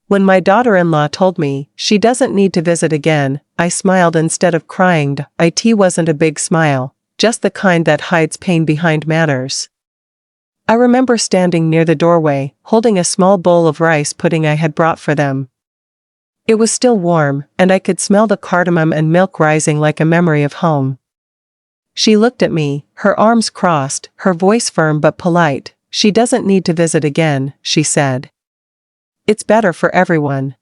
When my daughter-in-law told me she doesn't need to visit again, I smiled instead of crying. It wasn't a big smile, just the kind that hides pain behind manners. I remember standing near the doorway, holding a small bowl of rice pudding I had brought for them. It was still warm, and I could smell the cardamom and milk rising like a memory of home. She looked at me, her arms crossed, her voice firm but polite. "She doesn't need to visit again," she said. "It's better for everyone."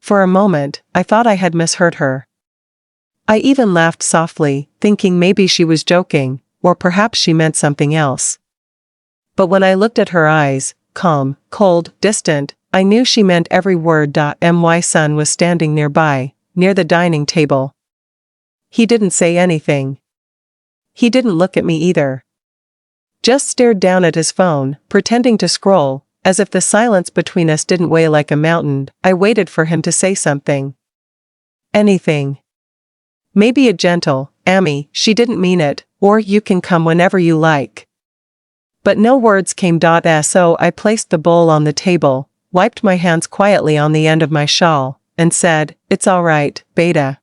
For a moment, I thought I had misheard her. I even laughed softly, thinking maybe she was joking, or perhaps she meant something else. But when I looked at her eyes, calm, cold, distant, I knew she meant every word. My son was standing nearby, near the dining table. He didn't say anything. He didn't look at me either. Just stared down at his phone, pretending to scroll, as if the silence between us didn't weigh like a mountain. I waited for him to say something. Anything. Maybe a gentle, "Amy, she didn't mean it," or "You can come whenever you like." But no words came. So I placed the bowl on the table, wiped my hands quietly on the end of my shawl, and said, "It's all right, Beta.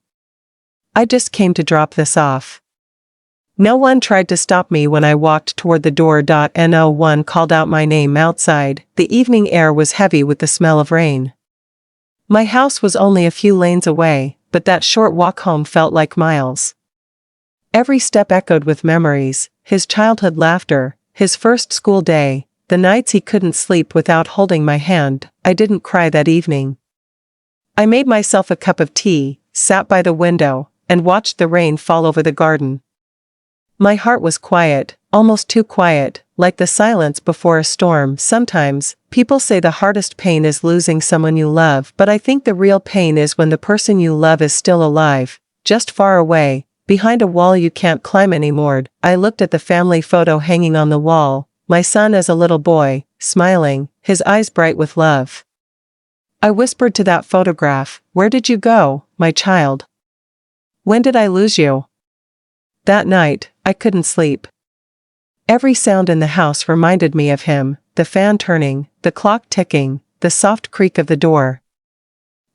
I just came to drop this off." No one tried to stop me when I walked toward the door. No one called out my name outside. The evening air was heavy with the smell of rain. My house was only a few lanes away, but that short walk home felt like miles. Every step echoed with memories, his childhood laughter, his first school day, the nights he couldn't sleep without holding my hand. I didn't cry that evening. I made myself a cup of tea, sat by the window, and watched the rain fall over the garden. My heart was quiet, almost too quiet, like the silence before a storm. Sometimes, people say the hardest pain is losing someone you love, but I think the real pain is when the person you love is still alive, just far away, behind a wall you can't climb anymore. I looked at the family photo hanging on the wall, my son as a little boy, smiling, his eyes bright with love. I whispered to that photograph, "Where did you go, my child? When did I lose you?" That night, I couldn't sleep. Every sound in the house reminded me of him, the fan turning, the clock ticking, the soft creak of the door.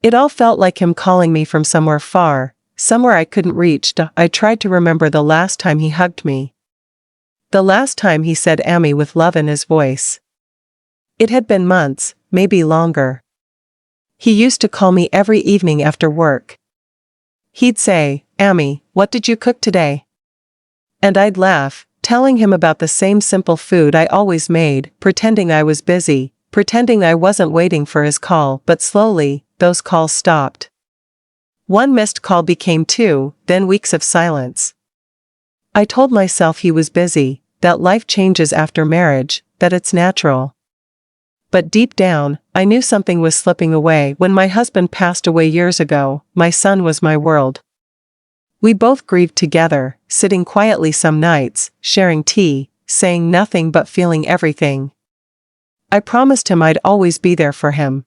It all felt like him calling me from somewhere far, somewhere I couldn't reach. I tried to remember the last time he hugged me. The last time he said "Amy" with love in his voice. It had been months, maybe longer. He used to call me every evening after work. He'd say, "Amy, what did you cook today?" And I'd laugh, telling him about the same simple food I always made, pretending I was busy, pretending I wasn't waiting for his call. But slowly, those calls stopped. One missed call became two, then weeks of silence. I told myself he was busy, that life changes after marriage, that it's natural. But deep down, I knew something was slipping away. When my husband passed away years ago, my son was my world. We both grieved together, sitting quietly some nights, sharing tea, saying nothing but feeling everything. I promised him I'd always be there for him.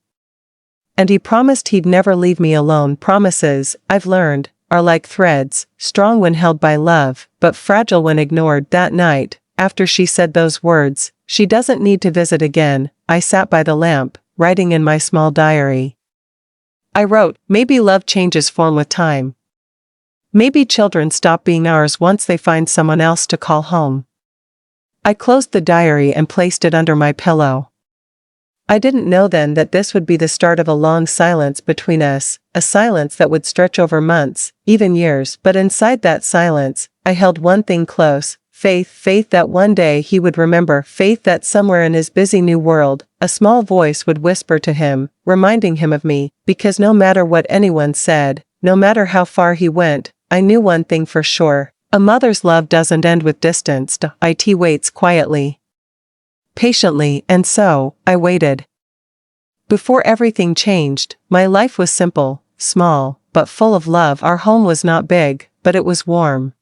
And he promised he'd never leave me alone. Promises, I've learned, are like threads, strong when held by love, but fragile when ignored. That night, after she said those words, "She doesn't need to visit again," I sat by the lamp, writing in my small diary. I wrote, "Maybe love changes form with time. Maybe children stop being ours once they find someone else to call home." I closed the diary and placed it under my pillow. I didn't know then that this would be the start of a long silence between us, a silence that would stretch over months, even years. But inside that silence, I held one thing close, faith. Faith that one day he would remember, faith that somewhere in his busy new world, a small voice would whisper to him, reminding him of me, because no matter what anyone said, no matter how far he went, I knew one thing for sure: a mother's love doesn't end with distance. It waits quietly, patiently, and so, I waited. Before everything changed, my life was simple, small, but full of love. Our home was not big, but it was warm.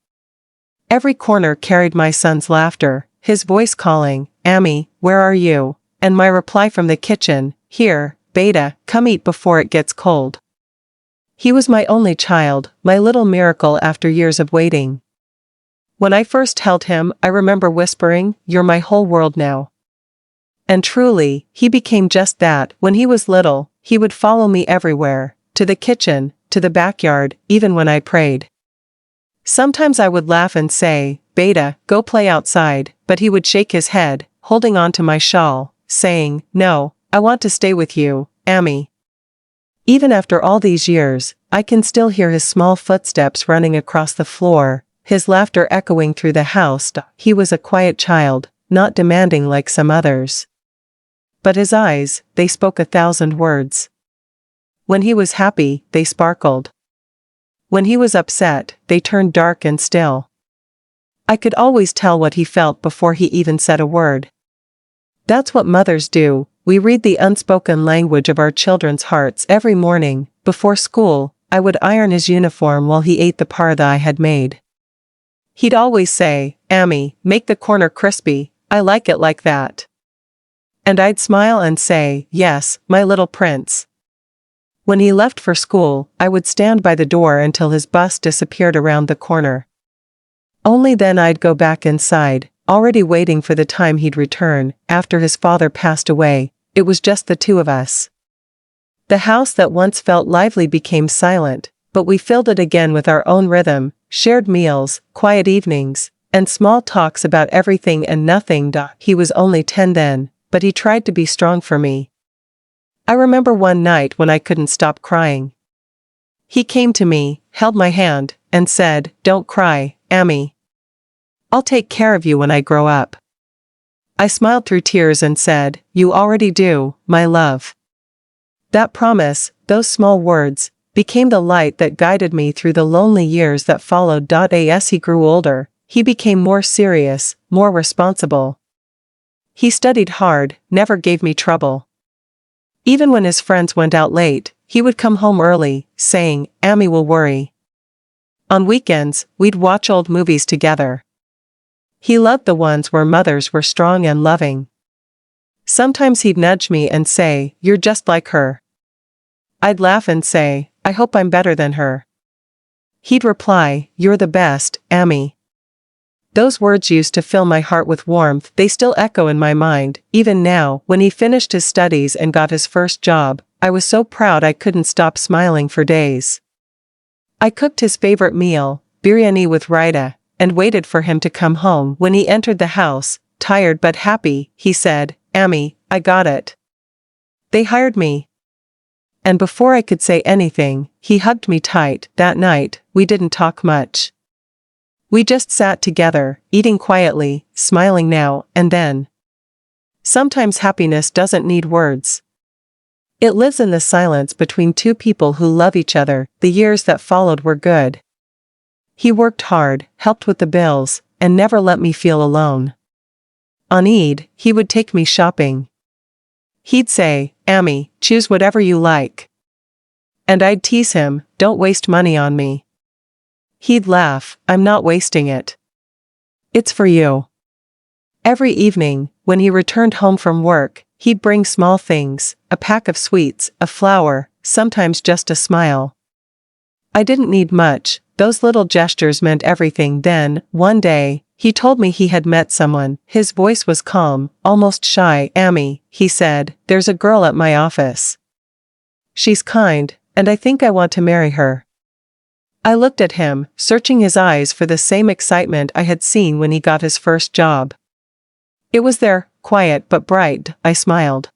Every corner carried my son's laughter, his voice calling, "Amy, where are you?" And my reply from the kitchen, "Here, Beta, come eat before it gets cold." He was my only child, my little miracle after years of waiting. When I first held him, I remember whispering, "You're my whole world now." And truly, he became just that. When he was little, he would follow me everywhere, to the kitchen, to the backyard, even when I prayed. Sometimes I would laugh and say, "Beta, go play outside," but he would shake his head, holding on to my shawl, saying, "No, I want to stay with you, Amy." Even after all these years, I can still hear his small footsteps running across the floor, his laughter echoing through the house. He was a quiet child, not demanding like some others. But his eyes, they spoke 1,000 words. When he was happy, they sparkled. When he was upset, they turned dark and still. I could always tell what he felt before he even said a word. That's what mothers do. We read the unspoken language of our children's hearts every morning. Before school, I would iron his uniform while he ate the paratha I had made. He'd always say, "Amy, make the corner crispy, I like it like that." And I'd smile and say, "Yes, my little prince." When he left for school, I would stand by the door until his bus disappeared around the corner. Only then I'd go back inside, already waiting for the time he'd return. After his father passed away, it was just the two of us. The house that once felt lively became silent, but we filled it again with our own rhythm, shared meals, quiet evenings, and small talks about everything and nothing. He was only 10 then, but he tried to be strong for me. I remember one night when I couldn't stop crying. He came to me, held my hand, and said, "Don't cry, Amy. I'll take care of you when I grow up." I smiled through tears and said, "You already do, my love." That promise, those small words, became the light that guided me through the lonely years that followed. As he grew older, he became more serious, more responsible. He studied hard, never gave me trouble. Even when his friends went out late, he would come home early, saying, "Amy will worry." On weekends, we'd watch old movies together. He loved the ones where mothers were strong and loving. Sometimes he'd nudge me and say, "You're just like her." I'd laugh and say, "I hope I'm better than her." He'd reply, "You're the best, Amy." Those words used to fill my heart with warmth. They still echo in my mind, even now. When he finished his studies and got his first job, I was so proud I couldn't stop smiling for days. I cooked his favorite meal, biryani with raita, and waited for him to come home. When he entered the house, tired but happy, he said, "Amy, I got it. They hired me." And before I could say anything, he hugged me tight. That night, we didn't talk much. We just sat together, eating quietly, smiling now and then. Sometimes happiness doesn't need words. It lives in the silence between two people who love each other. The years that followed were good. He worked hard, helped with the bills, and never let me feel alone. On Eid, he would take me shopping. He'd say, "Amy, choose whatever you like." And I'd tease him, "Don't waste money on me." He'd laugh, "I'm not wasting it. It's for you." Every evening, when he returned home from work, he'd bring small things, a pack of sweets, a flower, sometimes just a smile. I didn't need much, those little gestures meant everything. Then, one day, he told me he had met someone. His voice was calm, almost shy. "Amy," he said, "there's a girl at my office. She's kind, and I think I want to marry her." I looked at him, searching his eyes for the same excitement I had seen when he got his first job. It was there, quiet but bright. I smiled.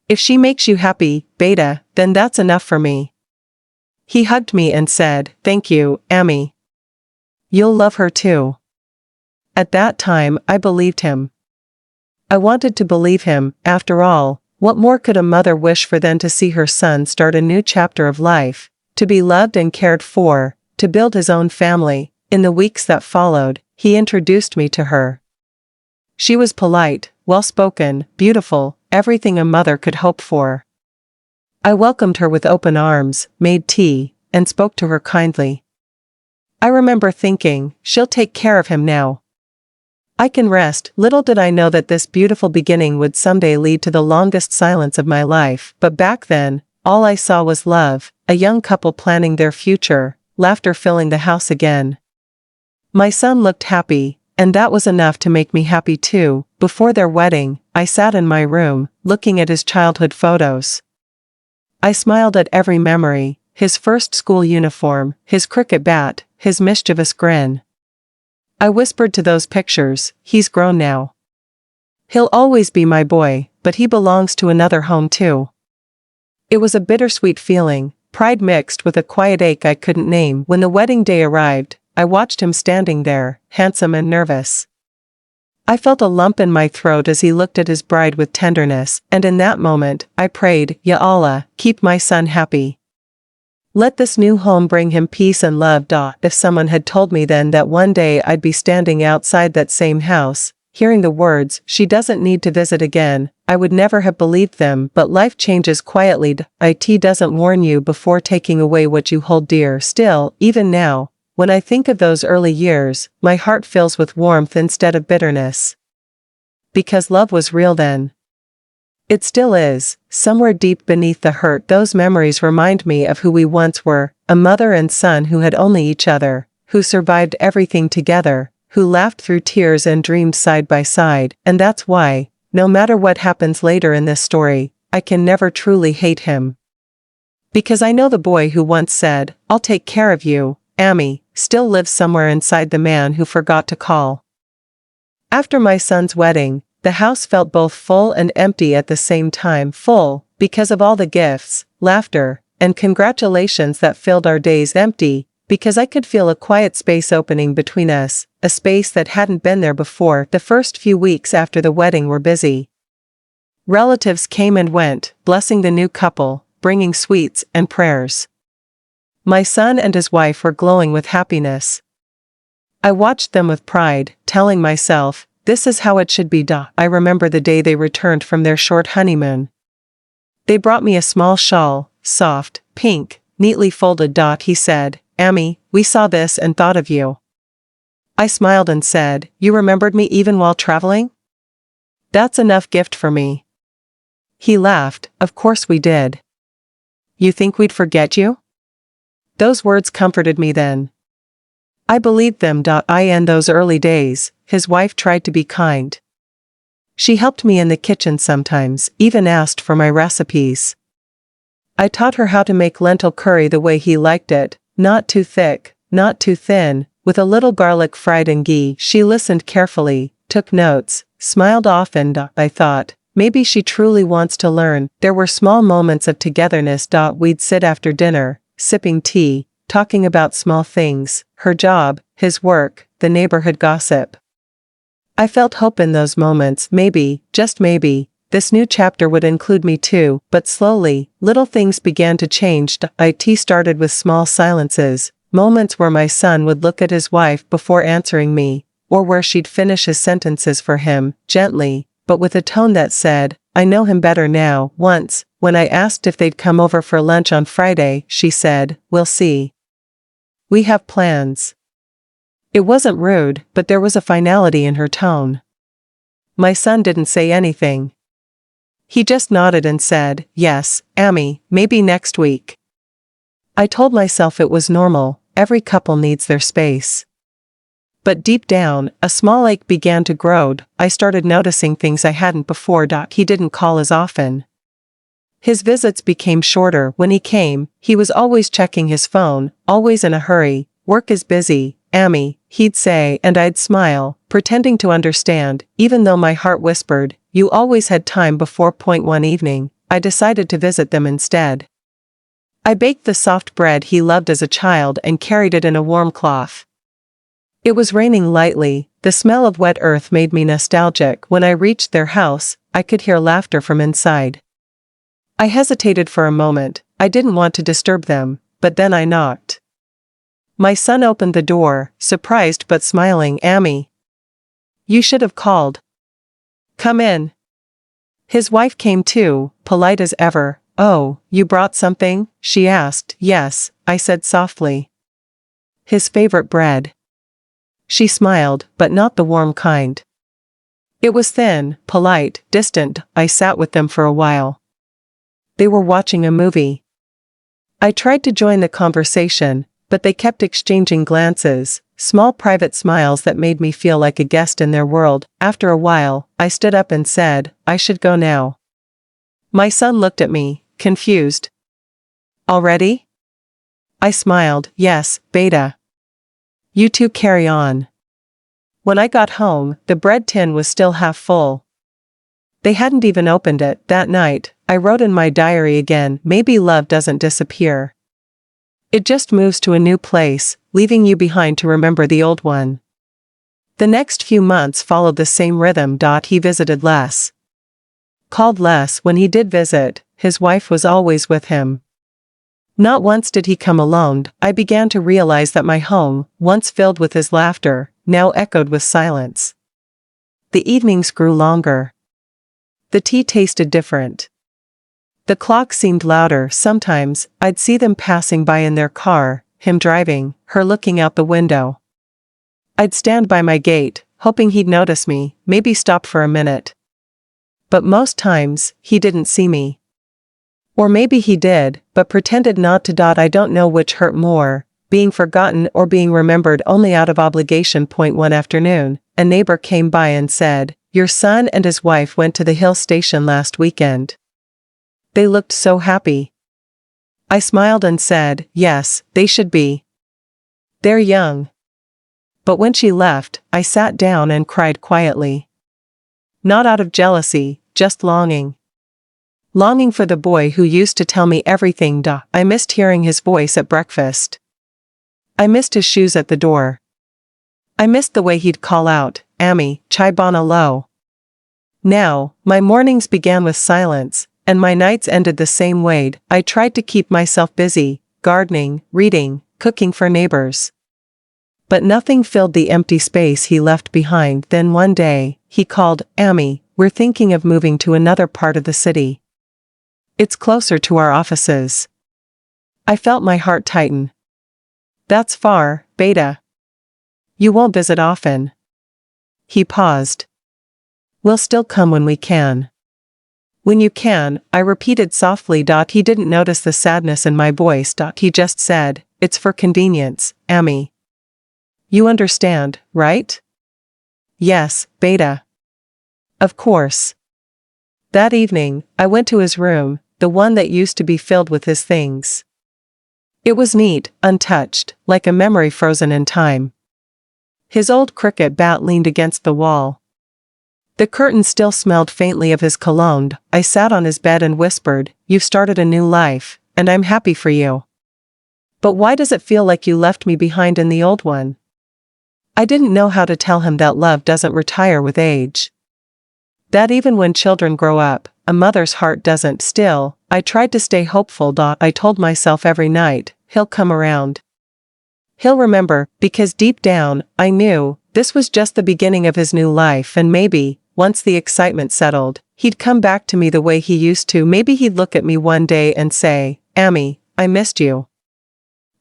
"If she makes you happy, Beta, then that's enough for me." He hugged me and said, "Thank you, Amy. You'll love her too." At that time, I believed him. I wanted to believe him. After all, what more could a mother wish for than to see her son start a new chapter of life, to be loved and cared for, to build his own family? In the weeks that followed, he introduced me to her. She was polite, well-spoken, beautiful, everything a mother could hope for. I welcomed her with open arms, made tea, and spoke to her kindly. I remember thinking, she'll take care of him now. I can rest. Little did I know that this beautiful beginning would someday lead to the longest silence of my life. But back then, all I saw was love, a young couple planning their future, laughter filling the house again. My son looked happy, and that was enough to make me happy too. Before their wedding, I sat in my room, looking at his childhood photos. I smiled at every memory, his first school uniform, his cricket bat, his mischievous grin. I whispered to those pictures, he's grown now. He'll always be my boy, but he belongs to another home too. It was a bittersweet feeling, pride mixed with a quiet ache I couldn't name. When the wedding day arrived, I watched him standing there, handsome and nervous. I felt a lump in my throat as he looked at his bride with tenderness, and in that moment, I prayed, Ya Allah, keep my son happy. Let this new home bring him peace and love. If someone had told me then that one day I'd be standing outside that same house, hearing the words, she doesn't need to visit again, I would never have believed them. But life changes quietly. It doesn't warn you before taking away what you hold dear. Still, even now, when I think of those early years, my heart fills with warmth instead of bitterness. Because love was real then. It still is. Somewhere deep beneath the hurt, those memories remind me of who we once were, a mother and son who had only each other, who survived everything together, who laughed through tears and dreamed side by side. And that's why, no matter what happens later in this story, I can never truly hate him. Because I know the boy who once said, I'll take care of you, Amy, still lives somewhere inside the man who forgot to call. After my son's wedding, the house felt both full and empty at the same time. Full, because of all the gifts, laughter, and congratulations that filled our days. Empty, because I could feel a quiet space opening between us, a space that hadn't been there before. The first few weeks after the wedding were busy. Relatives came and went, blessing the new couple, bringing sweets and prayers. My son and his wife were glowing with happiness. I watched them with pride, telling myself, this is how it should be. I remember the day they returned from their short honeymoon. They brought me a small shawl, soft, pink, neatly folded. He said, Amy, we saw this and thought of you. I smiled and said, you remembered me even while traveling? That's enough gift for me. He laughed, of course we did. You think we'd forget you? Those words comforted me then. I believed them. In those early days, his wife tried to be kind. She helped me in the kitchen sometimes, even asked for my recipes. I taught her how to make lentil curry the way he liked it, not too thick, not too thin, with a little garlic fried in ghee. She listened carefully, took notes, smiled often. I thought, maybe she truly wants to learn. There were small moments of togetherness. We'd sit after dinner, sipping tea, talking about small things, her job, his work, the neighborhood gossip. I felt hope in those moments. Maybe, just maybe, this new chapter would include me too. But slowly, little things began to change. It started with small silences, moments where my son would look at his wife before answering me, or where she'd finish his sentences for him, gently, but with a tone that said, I know him better now. Once, when I asked if they'd come over for lunch on Friday, she said, we'll see. We have plans. It wasn't rude, but there was a finality in her tone. My son didn't say anything. He just nodded and said, yes, Amy, maybe next week. I told myself it was normal, every couple needs their space. But deep down, a small ache began to grow. I started noticing things I hadn't before. He didn't call as often. His visits became shorter. When he came, he was always checking his phone, always in a hurry. Work is busy, Amy, he'd say, and I'd smile, pretending to understand, even though my heart whispered, you always had time before. One evening, I decided to visit them instead. I baked the soft bread he loved as a child and carried it in a warm cloth. It was raining lightly, the smell of wet earth made me nostalgic. When I reached their house, I could hear laughter from inside. I hesitated for a moment. I didn't want to disturb them, but then I knocked. My son opened the door, surprised but smiling. Amy. You should have called. Come in. His wife came too, polite as ever. Oh, you brought something? She asked. Yes, I said softly. His favorite bread. She smiled, but not the warm kind. It was thin, polite, distant. I sat with them for a while. They were watching a movie. I tried to join the conversation, but they kept exchanging glances, small private smiles that made me feel like a guest in their world. After a while, I stood up and said, I should go now. My son looked at me, confused. Already? I smiled. Yes, Beta. You two carry on. When I got home, the bread tin was still half full. They hadn't even opened it. That night, I wrote in my diary again, maybe love doesn't disappear. It just moves to a new place, leaving you behind to remember the old one. The next few months followed the same rhythm. He visited less. Called less. When he did visit, his wife was always with him. Not once did he come alone. I began to realize that my home, once filled with his laughter, now echoed with silence. The evenings grew longer. The tea tasted different. The clock seemed louder. Sometimes, I'd see them passing by in their car, him driving, her looking out the window. I'd stand by my gate, hoping he'd notice me, maybe stop for a minute. But most times, he didn't see me. Or maybe he did, but pretended not to. I don't know which hurt more, being forgotten or being remembered only out of obligation. One afternoon, a neighbor came by and said, "Your son and his wife went to the hill station last weekend. They looked so happy." I smiled and said, "Yes, they should be. They're young." But when she left, I sat down and cried quietly. Not out of jealousy, just longing. Longing for the boy who used to tell me everything. I missed hearing his voice at breakfast. I missed his shoes at the door. I missed the way he'd call out, "Ami, chai bana lo." Now, my mornings began with silence, and my nights ended the same way. I tried to keep myself busy, gardening, reading, cooking for neighbors. But nothing filled the empty space he left behind. Then one day, he called, "Ami, we're thinking of moving to another part of the city. It's closer to our offices." I felt my heart tighten. "That's far, Beta. You won't visit often." He paused. "We'll still come when we can." "When you can," I repeated softly. He didn't notice the sadness in my voice. He just said, "It's for convenience, Ami. You understand, right?" "Yes, Beta. Of course." That evening, I went to his room, the one that used to be filled with his things. It was neat, untouched, like a memory frozen in time. His old cricket bat leaned against the wall. The curtain still smelled faintly of his cologne. I sat on his bed and whispered, "You've started a new life, and I'm happy for you. But why does it feel like you left me behind in the old one?" I didn't know how to tell him that love doesn't retire with age. That even when children grow up, a mother's heart doesn't. Still, I tried to stay hopeful. I told myself every night, he'll come around. He'll remember, because deep down, I knew, this was just the beginning of his new life, and maybe, once the excitement settled, he'd come back to me the way he used to. Maybe he'd look at me one day and say, "Ami, I missed you."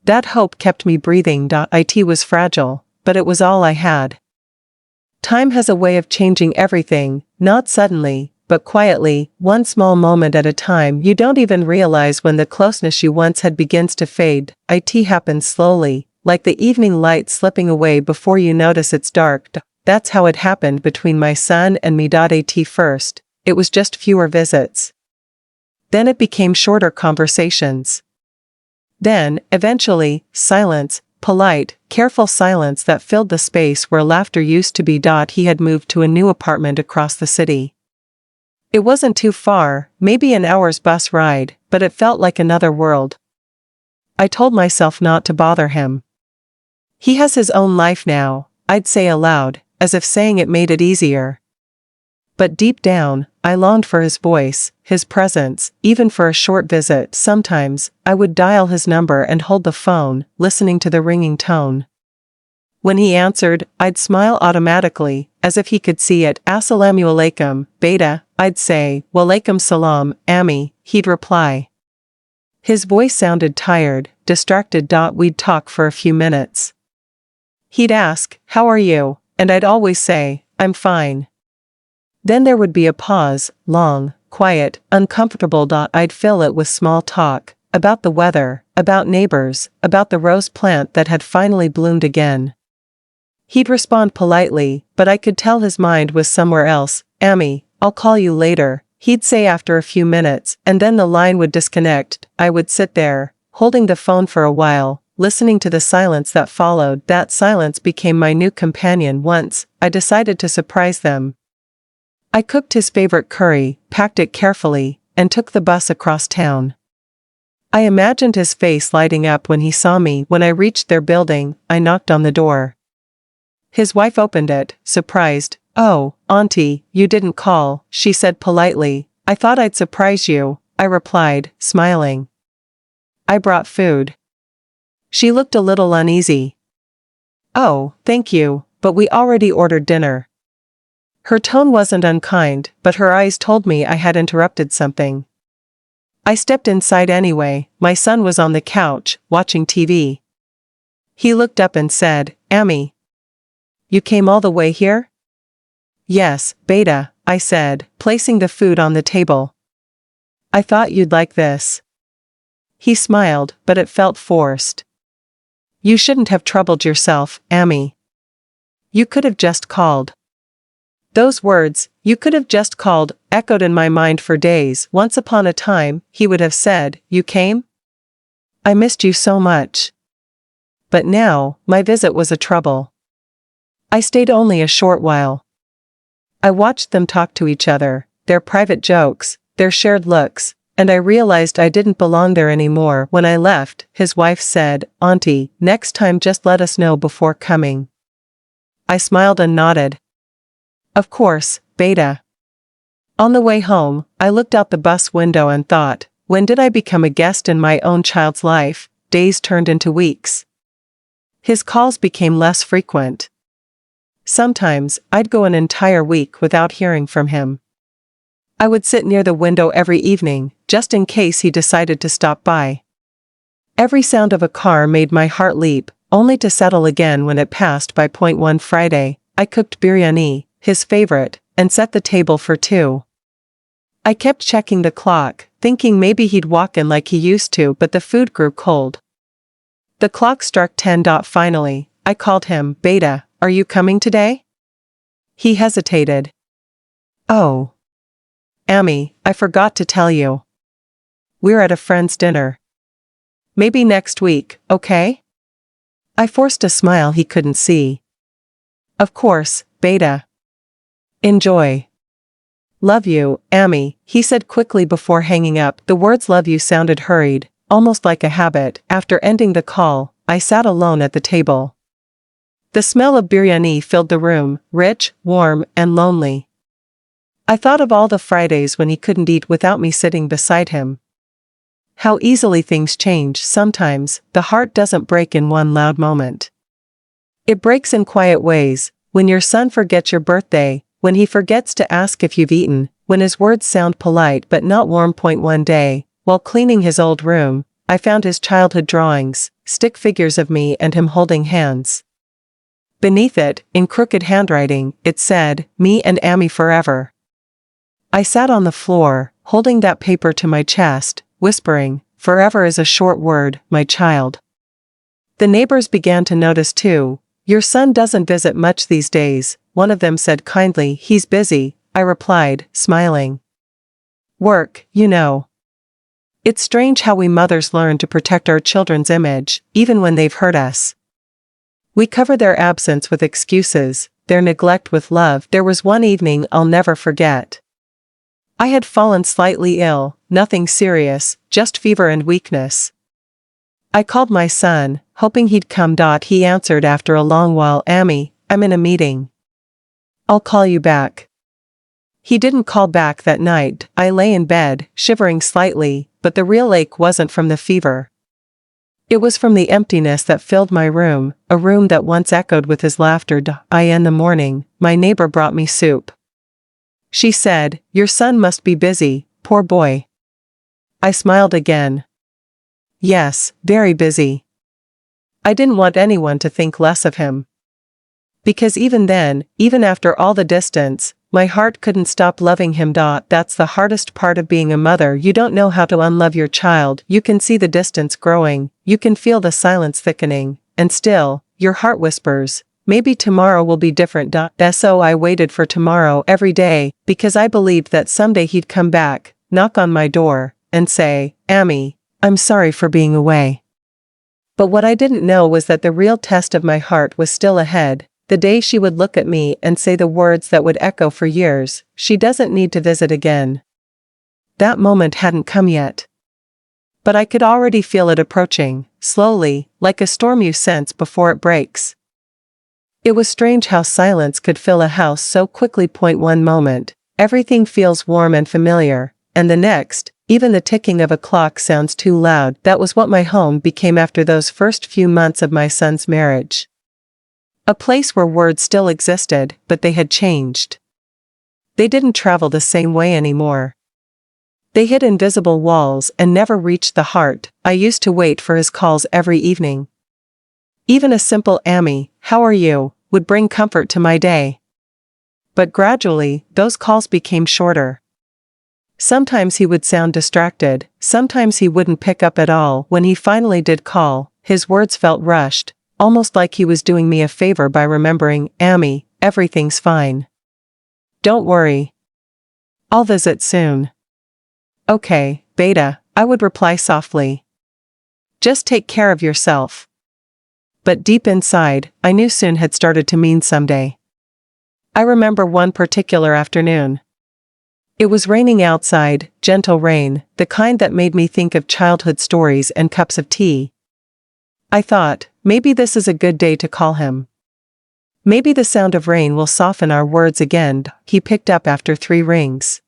That hope kept me breathing. It was fragile, but it was all I had. Time has a way of changing everything, not suddenly, but quietly, one small moment at a time. You don't even realize when the closeness you once had begins to fade. It happens slowly, like the evening light slipping away before you notice it's dark. That's how it happened between my son and me. At first, it was just fewer visits. Then it became shorter conversations. Then, eventually, silence, polite, careful silence that filled the space where laughter used to be. He had moved to a new apartment across the city. It wasn't too far, maybe an hour's bus ride, but it felt like another world. I told myself not to bother him. He has his own life now, I'd say aloud, as if saying it made it easier. But deep down, I longed for his voice, his presence, even for a short visit. Sometimes, I would dial his number and hold the phone, listening to the ringing tone. When he answered, I'd smile automatically, as if he could see it. "Assalamu alaikum, Beta," I'd say. "Walaikum salam, Ami," he'd reply. His voice sounded tired, distracted. We'd talk for a few minutes. He'd ask, "How are you?" and I'd always say, "I'm fine." Then there would be a pause, long, quiet, uncomfortable. I'd fill it with small talk, about the weather, about neighbors, about the rose plant that had finally bloomed again. He'd respond politely, but I could tell his mind was somewhere else. "Ami, I'll call you later," he'd say after a few minutes, and then the line would disconnect. I would sit there, holding the phone for a while, listening to the silence that followed. That silence became my new companion. Once, I decided to surprise them. I cooked his favorite curry, packed it carefully, and took the bus across town. I imagined his face lighting up when he saw me. When I reached their building, I knocked on the door. His wife opened it, surprised. "Oh, Auntie, you didn't call," she said politely. "I thought I'd surprise you," I replied, smiling. "I brought food." She looked a little uneasy. "Oh, thank you, but we already ordered dinner." Her tone wasn't unkind, but her eyes told me I had interrupted something. I stepped inside anyway. My son was on the couch, watching TV. He looked up and said, "Amy, you came all the way here?" "Yes, Beta," I said, placing the food on the table. "I thought you'd like this." He smiled, but it felt forced. "You shouldn't have troubled yourself, Amy. You could have just called." Those words, "you could have just called," echoed in my mind for days. Once upon a time, he would have said, "You came? I missed you so much." But now, my visit was a trouble. I stayed only a short while. I watched them talk to each other, their private jokes, their shared looks, and I realized I didn't belong there anymore. When I left, his wife said, "Auntie, next time just let us know before coming." I smiled and nodded. "Of course, Beta." On the way home, I looked out the bus window and thought, when did I become a guest in my own child's life? Days turned into weeks. His calls became less frequent. Sometimes, I'd go an entire week without hearing from him. I would sit near the window every evening, just in case he decided to stop by. Every sound of a car made my heart leap, only to settle again when it passed by. One Friday, I cooked biryani, his favorite, and set the table for two. I kept checking the clock, thinking maybe he'd walk in like he used to, but the food grew cold. The clock struck 10. Finally, I called him. "Beta, are you coming today?" He hesitated. "Oh, Amy, I forgot to tell you. We're at a friend's dinner. Maybe next week, okay?" I forced a smile he couldn't see. "Of course, Beta. Enjoy." "Love you, Amy," he said quickly before hanging up. The words "love you" sounded hurried, almost like a habit. After ending the call, I sat alone at the table. The smell of biryani filled the room, rich, warm, and lonely. I thought of all the Fridays when he couldn't eat without me sitting beside him. How easily things change. Sometimes, the heart doesn't break in one loud moment. It breaks in quiet ways, when your son forgets your birthday, when he forgets to ask if you've eaten, when his words sound polite but not warm. One day, while cleaning his old room, I found his childhood drawings, stick figures of me and him holding hands. Beneath it, in crooked handwriting, it said, "Me and Amy forever." I sat on the floor, holding that paper to my chest, whispering, "Forever is a short word, my child." The neighbors began to notice too. "Your son doesn't visit much these days," one of them said kindly. "He's busy," I replied, smiling. "Work, you know." It's strange how we mothers learn to protect our children's image, even when they've hurt us. We cover their absence with excuses, their neglect with love. There was one evening I'll never forget. I had fallen slightly ill, nothing serious, just fever and weakness. I called my son, hoping he'd come. He answered after a long while, "Amy, I'm in a meeting. I'll call you back." He didn't call back that night. I lay in bed, shivering slightly, but the real ache wasn't from the fever. It was from the emptiness that filled my room, a room that once echoed with his laughter. In the morning, my neighbor brought me soup. She said, "Your son must be busy, poor boy." I smiled again. "Yes, very busy." I didn't want anyone to think less of him. Because even then, even after all the distance, my heart couldn't stop loving him. That's the hardest part of being a mother. You don't know how to unlove your child. You can see the distance growing, you can feel the silence thickening, and still, your heart whispers, maybe tomorrow will be different. So I waited for tomorrow every day, because I believed that someday he'd come back, knock on my door, and say, "Amy, I'm sorry for being away." But what I didn't know was that the real test of my heart was still ahead, the day she would look at me and say the words that would echo for years, "She doesn't need to visit again." That moment hadn't come yet. But I could already feel it approaching, slowly, like a storm you sense before it breaks. It was strange how silence could fill a house so quickly. One moment, everything feels warm and familiar, and the next, even the ticking of a clock sounds too loud. That was what my home became after those first few months of my son's marriage. A place where words still existed, but they had changed. They didn't travel the same way anymore. They hit invisible walls and never reached the heart. I used to wait for his calls every evening. Even a simple "Amy, how are you?" would bring comfort to my day. But gradually, those calls became shorter. Sometimes he would sound distracted, sometimes he wouldn't pick up at all. When he finally did call, his words felt rushed, almost like he was doing me a favor by remembering, "Amy, everything's fine. Don't worry. I'll visit soon." "Okay, Beta," I would reply softly. "Just take care of yourself." But deep inside, I knew soon had started to mean someday. I remember one particular afternoon. It was raining outside, gentle rain, the kind that made me think of childhood stories and cups of tea. I thought, maybe this is a good day to call him. Maybe the sound of rain will soften our words again. He picked up after 3 rings.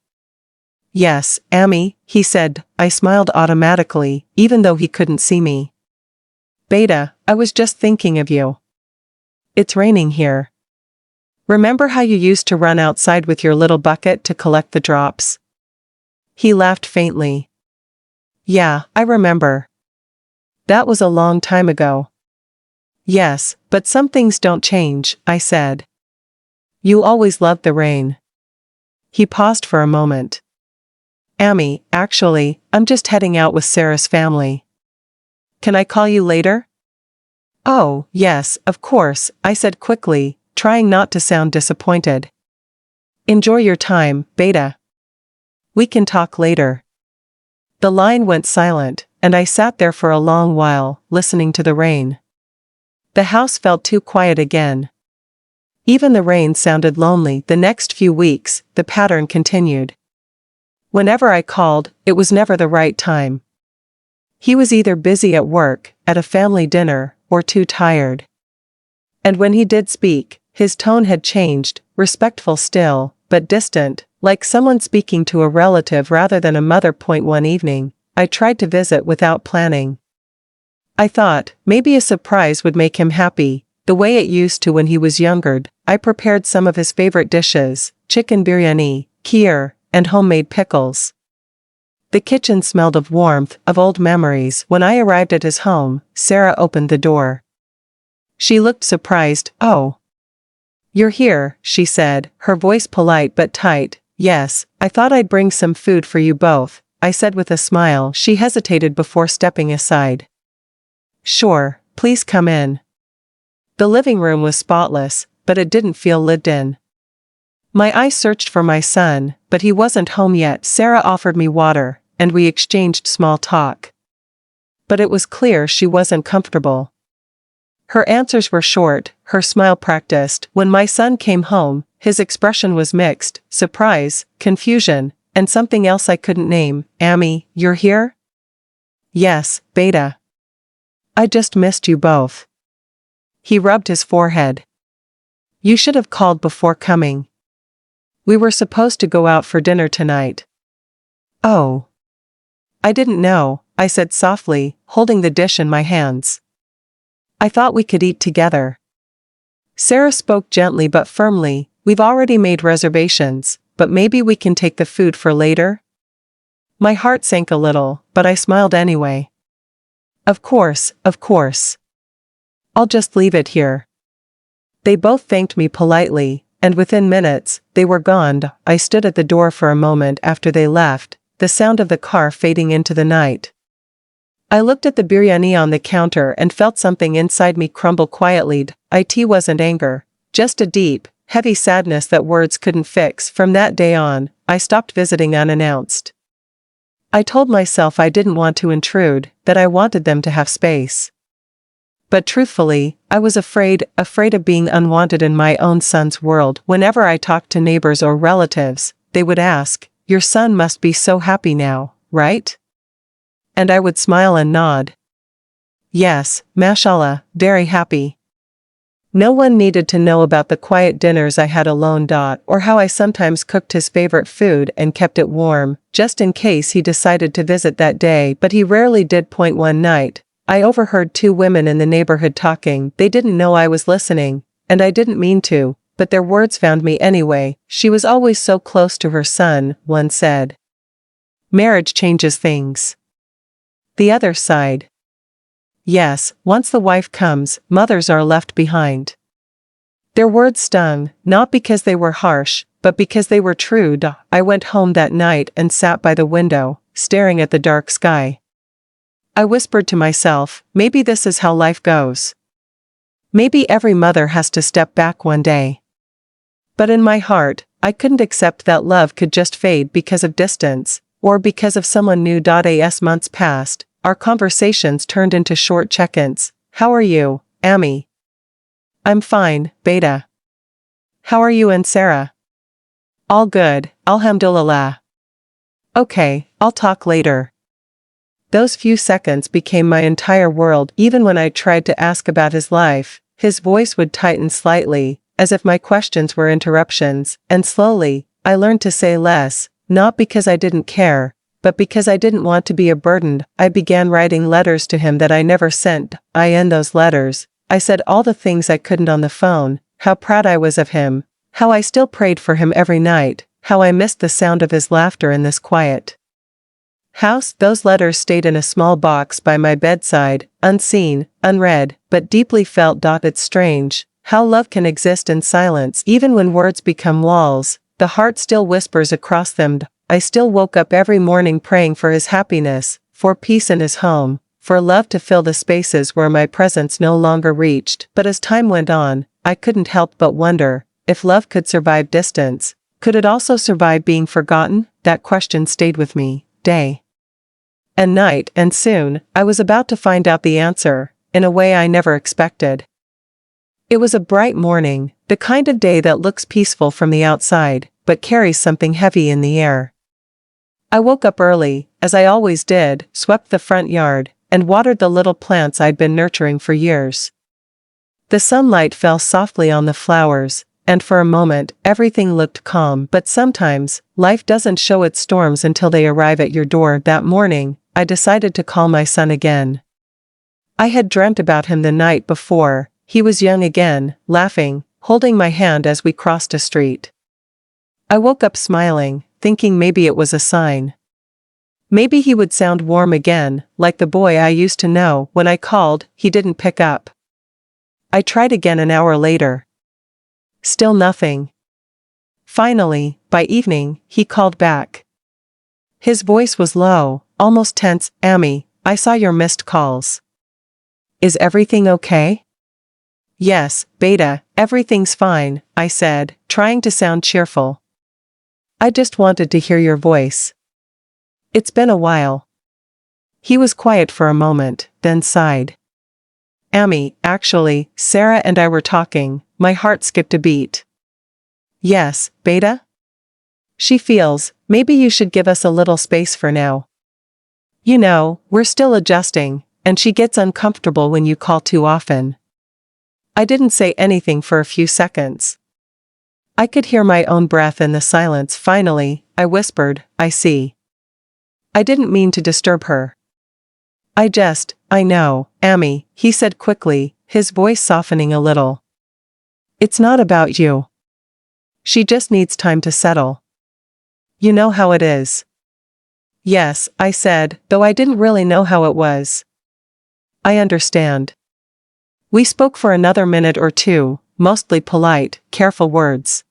"Yes, Amy," he said. I smiled automatically, even though he couldn't see me. "Beta, I was just thinking of you. It's raining here. Remember how you used to run outside with your little bucket to collect the drops?" He laughed faintly. "Yeah, I remember. That was a long time ago." "Yes, but some things don't change," I said. "You always loved the rain." He paused for a moment. "Amy, actually, I'm just heading out with Sarah's family. Can I call you later?" "Oh, yes, of course," I said quickly, trying not to sound disappointed. "Enjoy your time, Beta. We can talk later." The line went silent, and I sat there for a long while, listening to the rain. The house felt too quiet again. Even the rain sounded lonely. The next few weeks, the pattern continued. Whenever I called, it was never the right time. He was either busy at work, at a family dinner, or too tired. And when he did speak, his tone had changed, respectful still, but distant, like someone speaking to a relative rather than a mother. One evening, I tried to visit without planning. I thought, maybe a surprise would make him happy, the way it used to when he was younger. I prepared some of his favorite dishes, chicken biryani, kheer, and homemade pickles. The kitchen smelled of warmth, of old memories. When I arrived at his home, Sarah opened the door. She looked surprised. "Oh. You're here," she said, her voice polite but tight. "Yes, I thought I'd bring some food for you both," I said with a smile. She hesitated before stepping aside. "Sure, please come in." The living room was spotless, but it didn't feel lived in. My eyes searched for my son, but he wasn't home yet. Sarah offered me water, and we exchanged small talk. But it was clear she wasn't comfortable. Her answers were short, her smile practiced. When my son came home, his expression was mixed, surprise, confusion, and something else I couldn't name. "Amy, you're here?" "Yes, Beta. I just missed you both." He rubbed his forehead. "You should have called before coming. We were supposed to go out for dinner tonight." "Oh. I didn't know," I said softly, holding the dish in my hands. "I thought we could eat together." Sarah spoke gently but firmly. "We've already made reservations, but maybe we can take the food for later?" My heart sank a little, but I smiled anyway. Of course, of course. I'll just leave it here." They both thanked me politely, and within minutes, they were gone. I stood at the door for a moment after they left, the sound of the car fading into the night. I looked at the biryani on the counter and felt something inside me crumble quietly. It wasn't anger, just a deep, heavy sadness that words couldn't fix. From that day on, I stopped visiting unannounced. I told myself I didn't want to intrude, that I wanted them to have space. But truthfully, I was afraid of being unwanted in my own son's world. Whenever I talked to neighbors or relatives, they would ask, "Your son must be so happy now, right?" And I would smile and nod. Yes, mashallah, very happy. No one needed to know about the quiet dinners I had alone. Or how I sometimes cooked his favorite food and kept it warm, just in case he decided to visit that day. But he rarely did. One night, I overheard two women in the neighborhood talking. They didn't know I was listening, and I didn't mean to, but their words found me anyway. "She was always so close to her son," one said. "Marriage changes things." The other sighed. "Yes, once the wife comes, mothers are left behind." Their words stung, not because they were harsh, but because they were true. I went home that night and sat by the window, staring at the dark sky. I whispered to myself, maybe this is how life goes. Maybe every mother has to step back one day. But in my heart, I couldn't accept that love could just fade because of distance, or because of someone new. As months passed, our conversations turned into short check-ins. "How are you, Ami?" "I'm fine, Beta." "How are you and Sarah?" "All good, alhamdulillah." "Okay, I'll talk later." Those few seconds became my entire world. Even when I tried to ask about his life, his voice would tighten slightly, as if my questions were interruptions, and slowly, I learned to say less, not because I didn't care, but because I didn't want to be a burden. I began writing letters to him that I never sent. In those letters, I said all the things I couldn't on the phone, how proud I was of him, how I still prayed for him every night, how I missed the sound of his laughter in this quiet house. Those letters stayed in a small box by my bedside, unseen, unread, but deeply felt. It's strange how love can exist in silence. Even when words become walls, the heart still whispers across them. I still woke up every morning praying for his happiness, for peace in his home, for love to fill the spaces where my presence no longer reached. But as time went on, I couldn't help but wonder, if love could survive distance, could it also survive being forgotten? That question stayed with me, day and night, and soon, I was about to find out the answer, in a way I never expected. It was a bright morning, the kind of day that looks peaceful from the outside, but carries something heavy in the air. I woke up early, as I always did, swept the front yard, and watered the little plants I'd been nurturing for years. The sunlight fell softly on the flowers, and for a moment, everything looked calm. But sometimes, life doesn't show its storms until they arrive at your door. That morning, I decided to call my son again. I had dreamt about him the night before. He was young again, laughing, holding my hand as we crossed a street. I woke up smiling, thinking maybe it was a sign. Maybe he would sound warm again, like the boy I used to know. When I called, he didn't pick up. I tried again an hour later. Still nothing. Finally, by evening, he called back. His voice was low, almost tense. "Ami, I saw your missed calls. Is everything okay?" "Yes, Beta, everything's fine," I said, trying to sound cheerful. "I just wanted to hear your voice. It's been a while." He was quiet for a moment, then sighed. "Ami, actually, Sarah and I were talking." My heart skipped a beat. "Yes, Beta?" "She feels, maybe you should give us a little space for now. You know, we're still adjusting, and she gets uncomfortable when you call too often." I didn't say anything for a few seconds. I could hear my own breath in the silence. Finally, I whispered, "I see." I didn't mean to disturb her. I know, Ami," he said quickly, his voice softening a little. "It's not about you. She just needs time to settle. You know how it is." "Yes," I said, though I didn't really know how it was. "I understand." We spoke for another minute or two, mostly polite, careful words.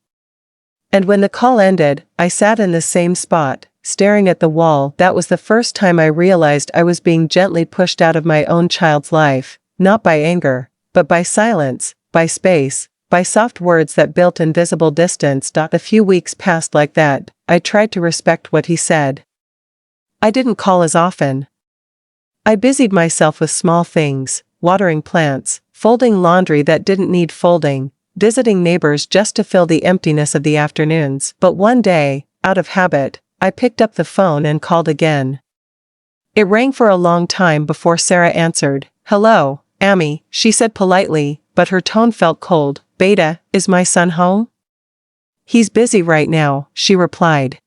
And when the call ended, I sat in the same spot, staring at the wall. That was the first time I realized I was being gently pushed out of my own child's life, not by anger, but by silence, by space, by soft words that built invisible distance. A few weeks passed like that. I tried to respect what he said. I didn't call as often. I busied myself with small things, watering plants, folding laundry that didn't need folding, visiting neighbors just to fill the emptiness of the afternoons. But one day, out of habit, I picked up the phone and called again. It rang for a long time before Sarah answered. "Hello, Amy," she said politely, but her tone felt cold. "Beta, is my son home?" "He's busy right now," she replied.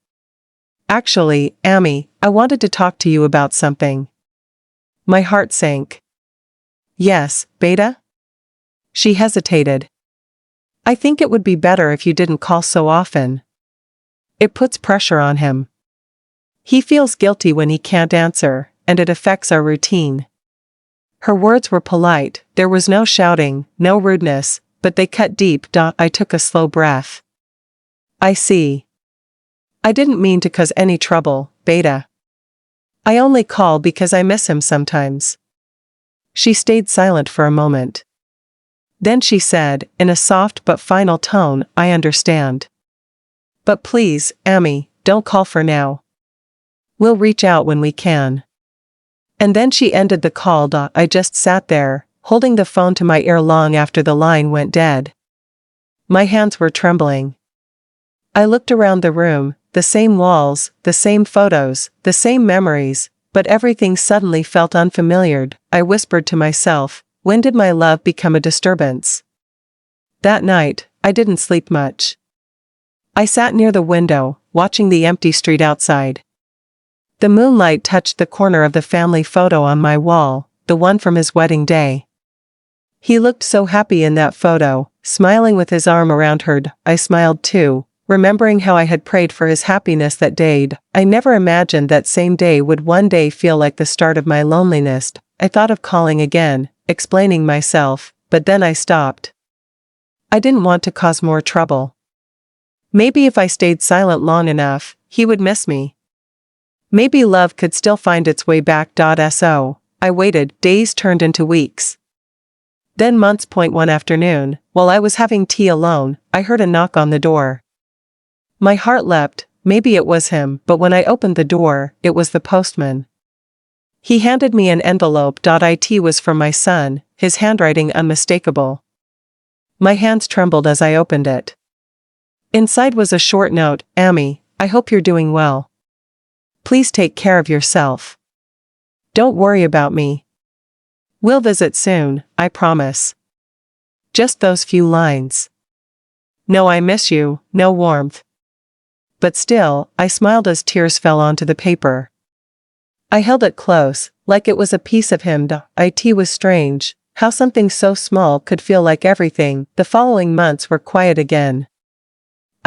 "Actually, Amy, I wanted to talk to you about something." My heart sank. "Yes, Beta?" She hesitated. "I think it would be better if you didn't call so often. It puts pressure on him. He feels guilty when he can't answer, and it affects our routine." Her words were polite, there was no shouting, no rudeness, but they cut deep. I took a slow breath. "I see. I didn't mean to cause any trouble, Beta. I only call because I miss him sometimes." She stayed silent for a moment. Then she said, in a soft but final tone, "I understand. But please, Amy, don't call for now. We'll reach out when we can." And then she ended the call. I just sat there, holding the phone to my ear long after the line went dead. My hands were trembling. I looked around the room, the same walls, the same photos, the same memories, but everything suddenly felt unfamiliar. I whispered to myself, when did my love become a disturbance? That night, I didn't sleep much. I sat near the window, watching the empty street outside. The moonlight touched the corner of the family photo on my wall, the one from his wedding day. He looked so happy in that photo, smiling with his arm around her. I smiled too, remembering how I had prayed for his happiness that day. I never imagined that same day would one day feel like the start of my loneliness. I thought of calling again, explaining myself, but then I stopped. I didn't want to cause more trouble. Maybe if I stayed silent long enough, he would miss me. Maybe love could still find its way back. So, I waited. Days turned into weeks. Then months. One afternoon, while I was having tea alone, I heard a knock on the door. My heart leapt. Maybe it was him, but when I opened the door, it was the postman. He handed me an envelope. It was from my son, his handwriting unmistakable. My hands trembled as I opened it. Inside was a short note. "Amy, I hope you're doing well. Please take care of yourself. Don't worry about me. We'll visit soon, I promise." Just those few lines. No "I miss you," no warmth. But still, I smiled as tears fell onto the paper. I held it close, like it was a piece of him. It was strange, how something so small could feel like everything. The following months were quiet again.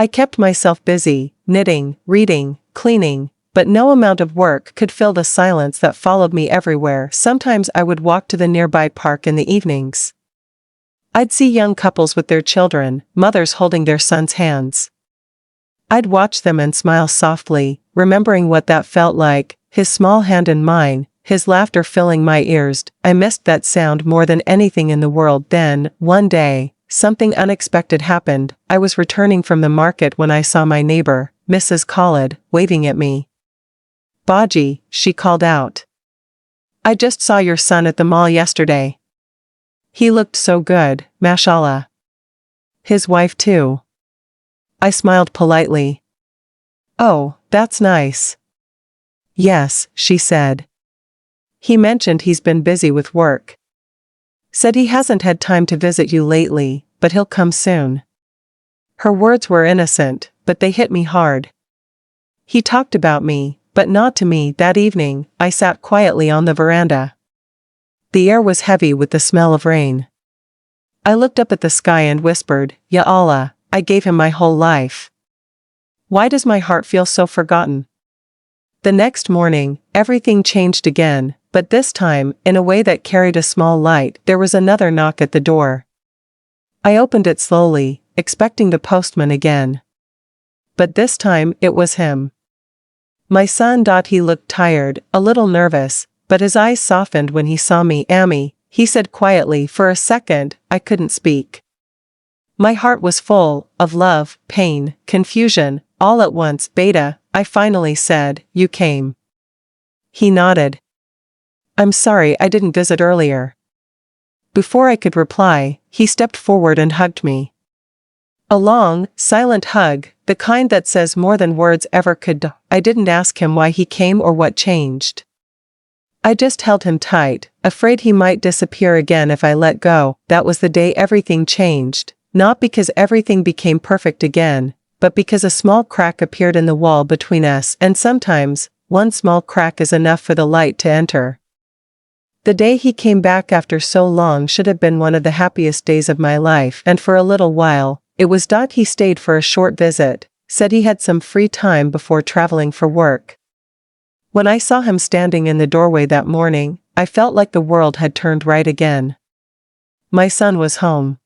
I kept myself busy, knitting, reading, cleaning, but no amount of work could fill the silence that followed me everywhere. Sometimes I would walk to the nearby park in the evenings. I'd see young couples with their children, mothers holding their sons' hands. I'd watch them and smile softly, remembering what that felt like, his small hand in mine, his laughter filling my ears. I missed that sound more than anything in the world. Then, one day, something unexpected happened. I was returning from the market when I saw my neighbor, Mrs. Khalid, waving at me. "Baji," she called out. "I just saw your son at the mall yesterday. He looked so good, mashallah. His wife too." I smiled politely. "Oh, that's nice." "Yes," she said. "He mentioned he's been busy with work. Said he hasn't had time to visit you lately, but he'll come soon." Her words were innocent, but they hit me hard. He talked about me, but not to me. That evening, I sat quietly on the veranda. The air was heavy with the smell of rain. I looked up at the sky and whispered, "Ya Allah, I gave him my whole life. Why does my heart feel so forgotten?" The next morning, everything changed again, but this time, in a way that carried a small light. There was another knock at the door. I opened it slowly, expecting the postman again. But this time, it was him. My son. He looked tired, a little nervous, but his eyes softened when he saw me. Amy, he said quietly. For a second, I couldn't speak. My heart was full of love, pain, confusion, all at once. Beta, I finally said, you came. He nodded. I'm sorry I didn't visit earlier. Before I could reply, he stepped forward and hugged me. A long, silent hug, the kind that says more than words ever could. I didn't ask him why he came or what changed. I just held him tight, afraid he might disappear again if I let go. That was the day everything changed, not because everything became perfect again, but because a small crack appeared in the wall between us, and sometimes, one small crack is enough for the light to enter. The day he came back after so long should have been one of the happiest days of my life, and for a little while, it was. He stayed for a short visit, said he had some free time before traveling for work. When I saw him standing in the doorway that morning, I felt like the world had turned right again. My son was home.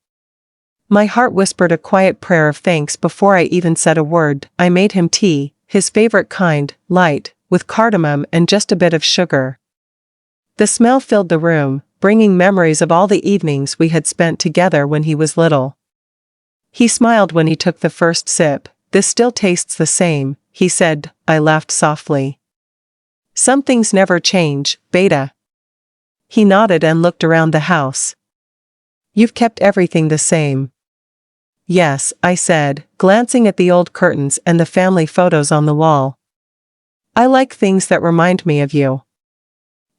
My heart whispered a quiet prayer of thanks before I even said a word. I made him tea, his favorite kind, light, with cardamom and just a bit of sugar. The smell filled the room, bringing memories of all the evenings we had spent together when he was little. He smiled when he took the first sip. This still tastes the same, he said. I laughed softly. Some things never change, Beta. He nodded and looked around the house. You've kept everything the same. Yes, I said, glancing at the old curtains and the family photos on the wall. I like things that remind me of you.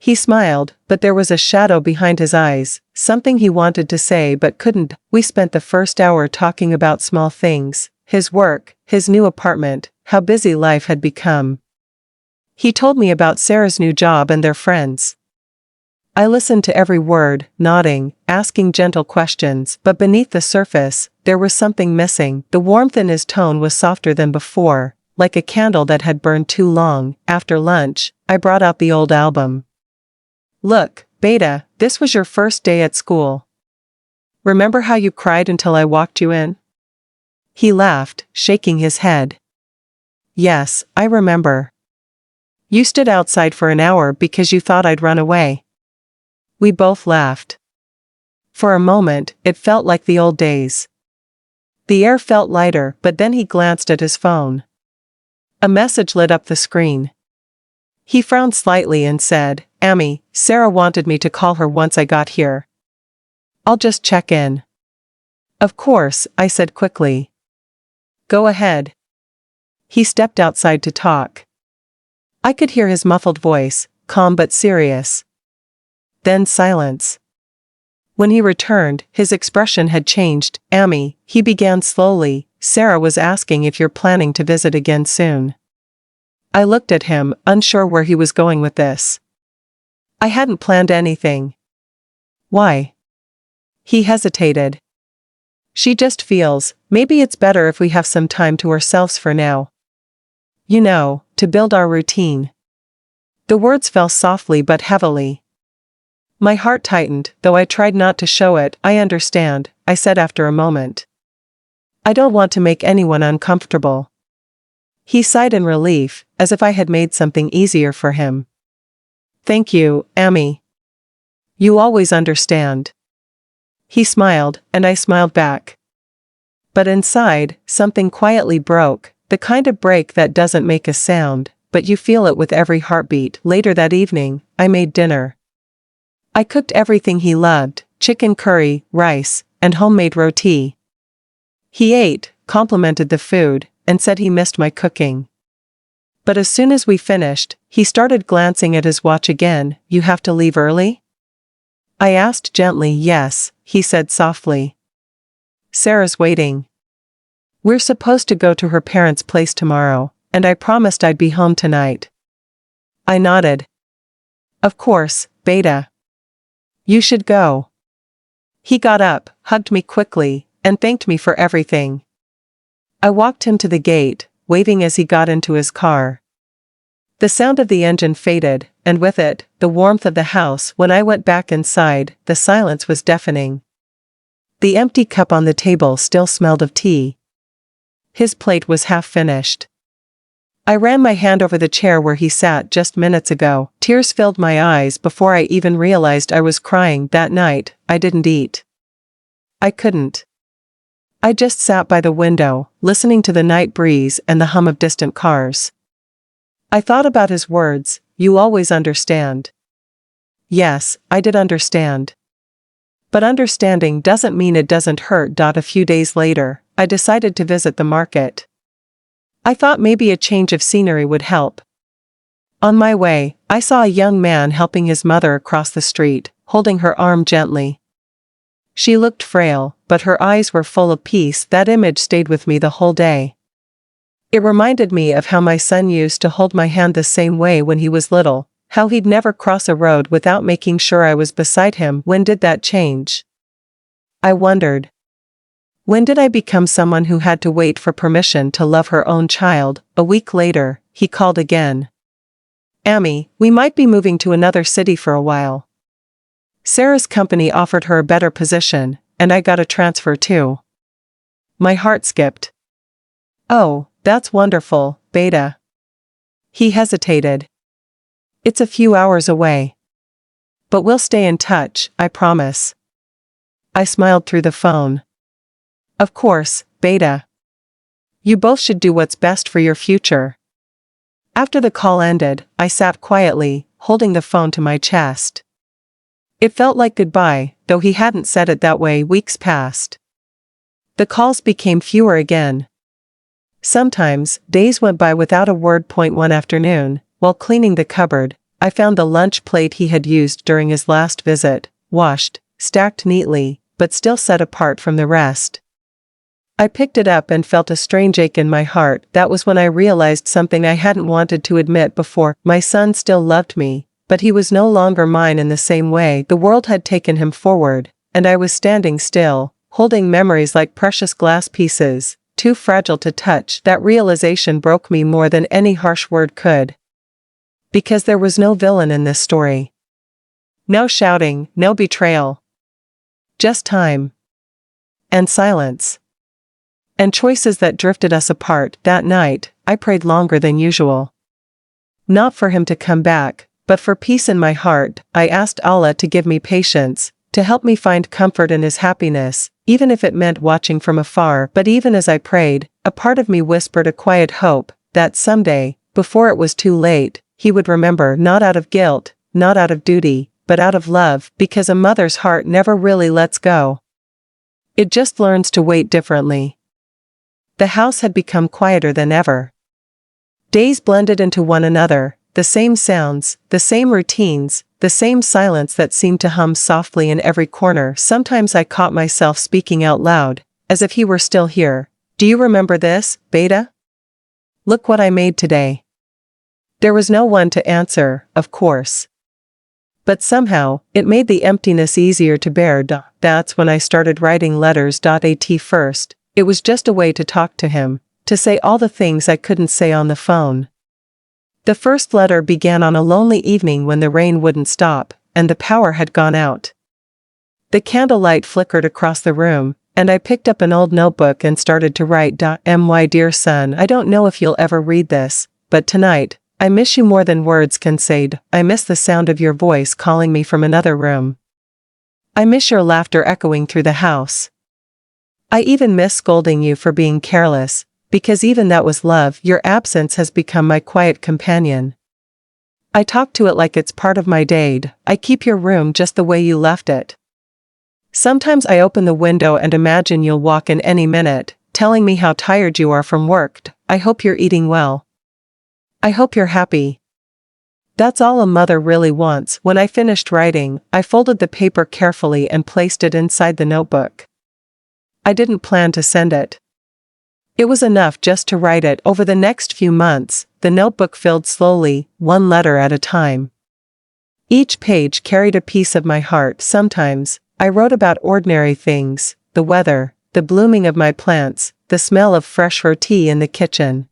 He smiled, but there was a shadow behind his eyes, something he wanted to say but couldn't. We spent the first hour talking about small things, his work, his new apartment, how busy life had become. He told me about Sarah's new job and their friends. I listened to every word, nodding, asking gentle questions, but beneath the surface, there was something missing. The warmth in his tone was softer than before, like a candle that had burned too long. After lunch, I brought out the old album. Look, Beta, this was your first day at school. Remember how you cried until I walked you in? He laughed, shaking his head. Yes, I remember. You stood outside for an hour because you thought I'd run away. We both laughed. For a moment, it felt like the old days. The air felt lighter, but then he glanced at his phone. A message lit up the screen. He frowned slightly and said, Amy, Sarah wanted me to call her once I got here. I'll just check in. Of course, I said quickly. Go ahead. He stepped outside to talk. I could hear his muffled voice, calm but serious. Then silence. When he returned, his expression had changed. Amy, he began slowly, Sarah was asking if you're planning to visit again soon. I looked at him, unsure where he was going with this. I hadn't planned anything. Why? He hesitated. She just feels, maybe it's better if we have some time to ourselves for now. You know, to build our routine. The words fell softly but heavily. My heart tightened, though I tried not to show it. I understand, I said after a moment. I don't want to make anyone uncomfortable. He sighed in relief, as if I had made something easier for him. Thank you, Amy. You always understand. He smiled, and I smiled back. But inside, something quietly broke, the kind of break that doesn't make a sound, but you feel it with every heartbeat. Later that evening, I made dinner. I cooked everything he loved, chicken curry, rice, and homemade roti. He ate, complimented the food, and said he missed my cooking. But as soon as we finished, he started glancing at his watch again. You have to leave early? I asked gently. Yes, he said softly. Sarah's waiting. We're supposed to go to her parents' place tomorrow, and I promised I'd be home tonight. I nodded. Of course, Beta. You should go. He got up, hugged me quickly, and thanked me for everything. I walked him to the gate, waving as he got into his car. The sound of the engine faded, and with it, the warmth of the house. When I went back inside, the silence was deafening. The empty cup on the table still smelled of tea. His plate was half finished. I ran my hand over the chair where he sat just minutes ago. Tears filled my eyes before I even realized I was crying. That night, I didn't eat. I couldn't. I just sat by the window, listening to the night breeze and the hum of distant cars. I thought about his words, "You always understand." Yes, I did understand. But understanding doesn't mean it doesn't hurt. A few days later, I decided to visit the market. I thought maybe a change of scenery would help. On my way, I saw a young man helping his mother across the street, holding her arm gently. She looked frail, but her eyes were full of peace. That image stayed with me the whole day. It reminded me of how my son used to hold my hand the same way when he was little, how he'd never cross a road without making sure I was beside him. When did that change? I wondered. When did I become someone who had to wait for permission to love her own child? A week later, he called again. "Amy, we might be moving to another city for a while. Sarah's company offered her a better position, and I got a transfer too." My heart skipped. "Oh, that's wonderful, Beta." He hesitated. "It's a few hours away. But we'll stay in touch, I promise." I smiled through the phone. "Of course, Beta. You both should do what's best for your future." After the call ended, I sat quietly, holding the phone to my chest. It felt like goodbye, though he hadn't said it that way. Weeks passed. The calls became fewer again. Sometimes, days went by without a word. One afternoon, while cleaning the cupboard, I found the lunch plate he had used during his last visit, washed, stacked neatly, but still set apart from the rest. I picked it up and felt a strange ache in my heart. That was when I realized something I hadn't wanted to admit before. My son still loved me, but he was no longer mine in the same way. The world had taken him forward, and I was standing still, holding memories like precious glass pieces, too fragile to touch. That realization broke me more than any harsh word could. Because there was no villain in this story. No shouting, no betrayal. Just time. And silence. And choices that drifted us apart. That night, I prayed longer than usual. Not for him to come back, but for peace in my heart. I asked Allah to give me patience, to help me find comfort in his happiness, even if it meant watching from afar. But even as I prayed, a part of me whispered a quiet hope, that someday, before it was too late, he would remember. Not out of guilt, not out of duty, but out of love, because a mother's heart never really lets go. It just learns to wait differently. The house had become quieter than ever. Days blended into one another, the same sounds, the same routines, the same silence that seemed to hum softly in every corner. Sometimes I caught myself speaking out loud, as if he were still here. "Do you remember this, Beta? Look what I made today." There was no one to answer, of course. But somehow, it made the emptiness easier to bear. That's when I started writing letters. At first, it was just a way to talk to him, to say all the things I couldn't say on the phone. The first letter began on a lonely evening when the rain wouldn't stop, and the power had gone out. The candlelight flickered across the room, and I picked up an old notebook and started to write. My dear son, I don't know if you'll ever read this, but tonight, I miss you more than words can say. I miss the sound of your voice calling me from another room. I miss your laughter echoing through the house. I even miss scolding you for being careless, because even that was love. Your absence has become my quiet companion. I talk to it like it's part of my day. I keep your room just the way you left it. Sometimes I open the window and imagine you'll walk in any minute, telling me how tired you are from work. I hope you're eating well. I hope you're happy. That's all a mother really wants. When I finished writing, I folded the paper carefully and placed it inside the notebook. I didn't plan to send it. It was enough just to write it. Over the next few months, the notebook filled slowly, one letter at a time. Each page carried a piece of my heart. Sometimes, I wrote about ordinary things, the weather, the blooming of my plants, the smell of fresh roti in the kitchen.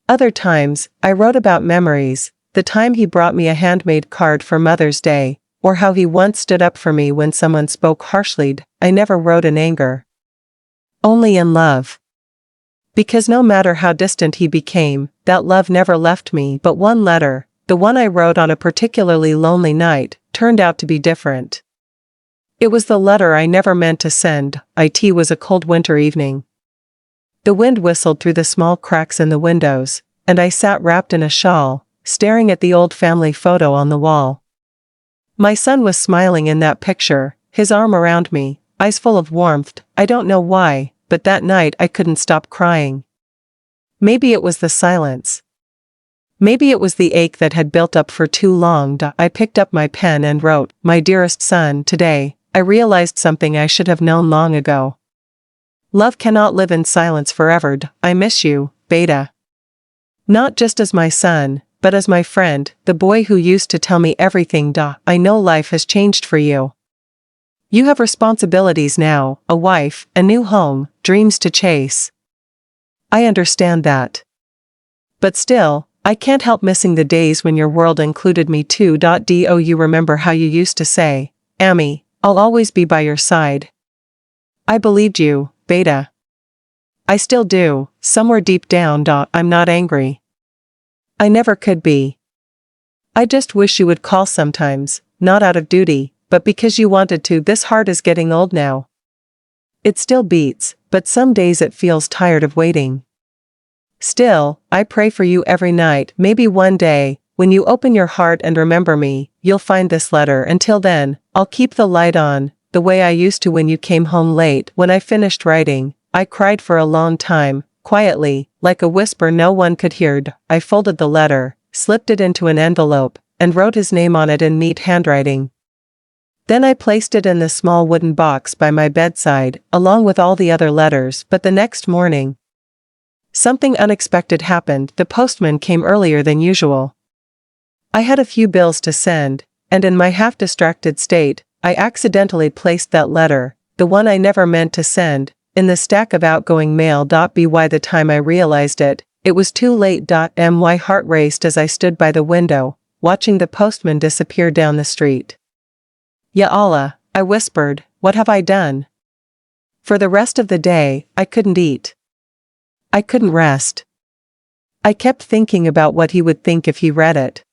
Other times, I wrote about memories, the time he brought me a handmade card for Mother's Day, or how he once stood up for me when someone spoke harshly. I never wrote in anger. Only in love. Because no matter how distant he became, that love never left me. But one letter, the one I wrote on a particularly lonely night, turned out to be different. It was the letter I never meant to send. It was a cold winter evening. The wind whistled through the small cracks in the windows, and I sat wrapped in a shawl, staring at the old family photo on the wall. My son was smiling in that picture, his arm around me, eyes full of warmth. I don't know why, but that night I couldn't stop crying. Maybe it was the silence. Maybe it was the ache that had built up for too long. I picked up my pen and wrote, "My dearest son, today, I realized something I should have known long ago. Love cannot live in silence forever. I miss you, Beta. Not just as my son, but as my friend, the boy who used to tell me everything. I know life has changed for you. You have responsibilities now, a wife, a new home, dreams to chase. I understand that. But still, I can't help missing the days when your world included me too. Do you remember how you used to say, 'Amy, I'll always be by your side'? I believed you, Beta. I still do, somewhere deep down. I'm not angry. I never could be. I just wish you would call sometimes, not out of duty, but because you wanted to. This heart is getting old now. It still beats, but some days it feels tired of waiting. Still, I pray for you every night. Maybe one day, when you open your heart and remember me, you'll find this letter. Until then, I'll keep the light on, the way I used to when you came home late." When I finished writing, I cried for a long time, quietly, like a whisper no one could hear. I folded the letter, slipped it into an envelope, and wrote his name on it in neat handwriting. Then I placed it in the small wooden box by my bedside, along with all the other letters. But the next morning, something unexpected happened. The postman came earlier than usual. I had a few bills to send, and in my half-distracted state, I accidentally placed that letter, the one I never meant to send, in the stack of outgoing mail. By the time I realized it, it was too late. My heart raced as I stood by the window, watching the postman disappear down the street. "Ya Allah," I whispered, "what have I done?" For the rest of the day, I couldn't eat. I couldn't rest. I kept thinking about what he would think if he read it.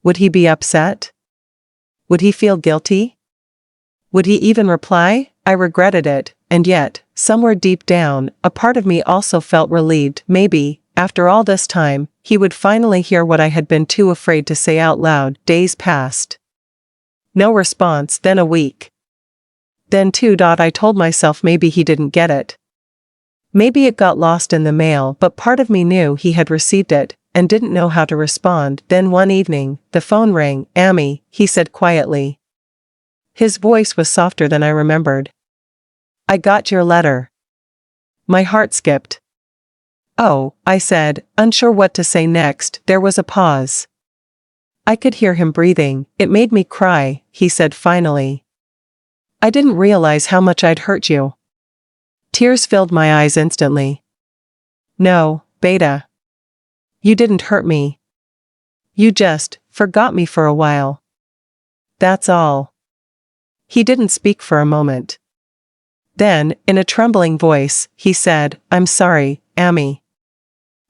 Would he be upset? Would he feel guilty? Would he even reply? I regretted it, and yet, somewhere deep down, a part of me also felt relieved. Maybe, after all this time, he would finally hear what I had been too afraid to say out loud. Days passed. No response. Then a week. Then 2. I told myself maybe he didn't get it. Maybe it got lost in the mail. But part of me knew he had received it, and didn't know how to respond. Then one evening, the phone rang. "Amy," he said quietly. His voice was softer than I remembered. "I got your letter." My heart skipped. "Oh," I said, unsure what to say next. There was a pause. I could hear him breathing. "It made me cry," he said finally. "I didn't realize how much I'd hurt you." Tears filled my eyes instantly. "No, Beta. You didn't hurt me. You just forgot me for a while. That's all." He didn't speak for a moment. Then, in a trembling voice, he said, "I'm sorry, Amy."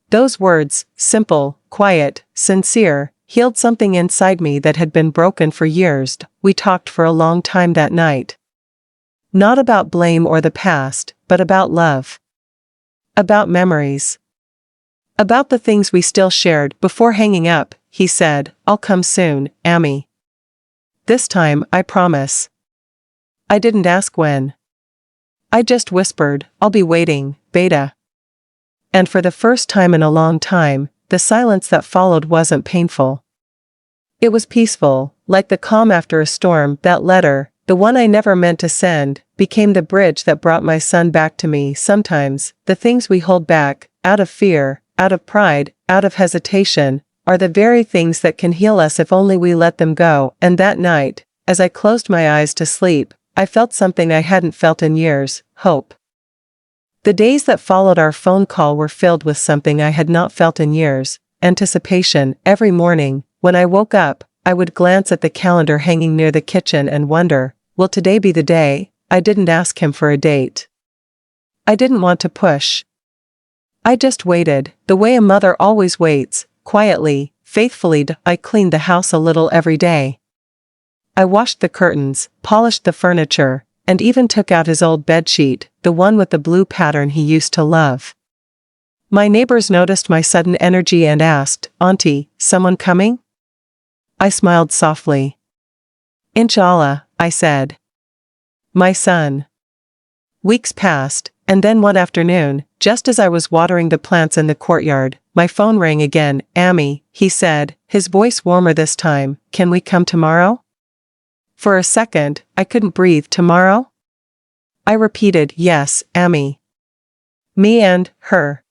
Those words, simple, quiet, sincere, healed something inside me that had been broken for years. We talked for a long time that night. Not about blame or the past, but about love. About memories. About the things we still shared. Before hanging up, he said, "I'll come soon, Amy. This time, I promise." I didn't ask when. I just whispered, "I'll be waiting, Beta." And for the first time in a long time, the silence that followed wasn't painful. It was peaceful, like the calm after a storm. That letter, the one I never meant to send, became the bridge that brought my son back to me. Sometimes, the things we hold back, out of fear, out of pride, out of hesitation, are the very things that can heal us if only we let them go. And that night, as I closed my eyes to sleep, I felt something I hadn't felt in years: hope. The days that followed our phone call were filled with something I had not felt in years: anticipation. Every morning, when I woke up, I would glance at the calendar hanging near the kitchen and wonder, will today be the day? I didn't ask him for a date. I didn't want to push. I just waited, the way a mother always waits, quietly, faithfully. I cleaned the house a little every day. I washed the curtains, polished the furniture, and even took out his old bedsheet, the one with the blue pattern he used to love. My neighbors noticed my sudden energy and asked, "Auntie, someone coming?" I smiled softly. "Inshallah," I said. "My son." Weeks passed, and then one afternoon, just as I was watering the plants in the courtyard, my phone rang again. "Amy," he said, his voice warmer this time, "can we come tomorrow?" For a second, I couldn't breathe. "Tomorrow?" I repeated, "Yes, Amy. Me and her."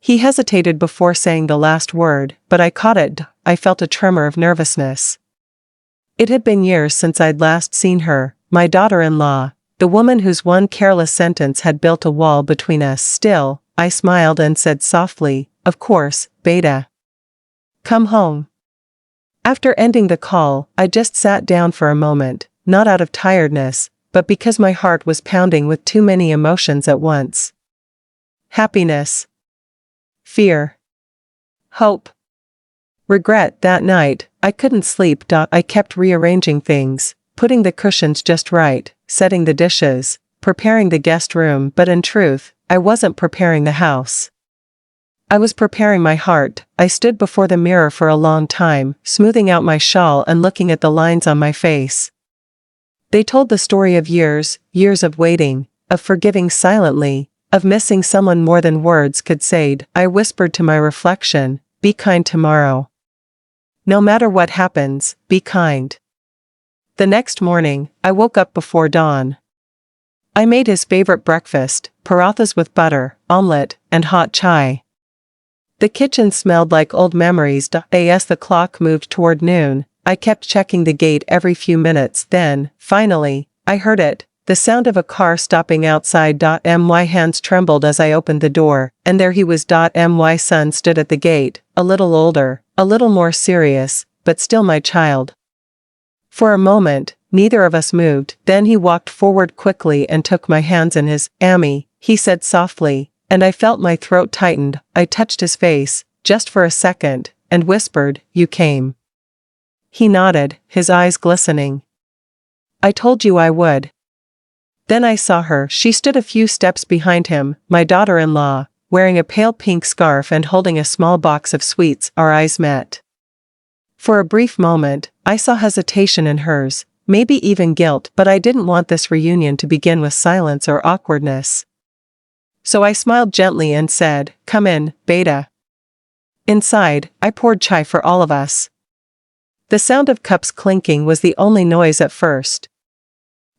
He hesitated before saying the last word, but I caught it. I felt a tremor of nervousness. It had been years since I'd last seen her, my daughter-in-law, the woman whose one careless sentence had built a wall between us. Still, I smiled and said softly, "Of course, Beta. Come home." After ending the call, I just sat down for a moment, not out of tiredness, but because my heart was pounding with too many emotions at once. Happiness. Fear. Hope. Regret. That night, I couldn't sleep. I kept rearranging things, putting the cushions just right, setting the dishes, preparing the guest room, but in truth, I wasn't preparing the house. I was preparing my heart. I stood before the mirror for a long time, smoothing out my shawl and looking at the lines on my face. They told the story of years of waiting, of forgiving silently, of missing someone more than words could say. I whispered to my reflection, "Be kind tomorrow. No matter what happens, be kind." The next morning, I woke up before dawn. I made his favorite breakfast, parathas with butter, omelette, and hot chai. The kitchen smelled like old memories. As the clock moved toward noon, I kept checking the gate every few minutes. Then, finally, I heard it, the sound of a car stopping outside. My hands trembled as I opened the door, and there he was. My son stood at the gate, a little older, a little more serious, but still my child. For a moment, neither of us moved. Then he walked forward quickly and took my hands in his. "Amy," he said softly, and I felt my throat tightened. I touched his face, just for a second, and whispered, "You came." He nodded, his eyes glistening. "I told you I would." Then I saw her. She stood a few steps behind him, my daughter-in-law, wearing a pale pink scarf and holding a small box of sweets. Our eyes met. For a brief moment, I saw hesitation in hers, maybe even guilt, but I didn't want this reunion to begin with silence or awkwardness. So I smiled gently and said, "Come in, Beta." Inside, I poured chai for all of us. The sound of cups clinking was the only noise at first.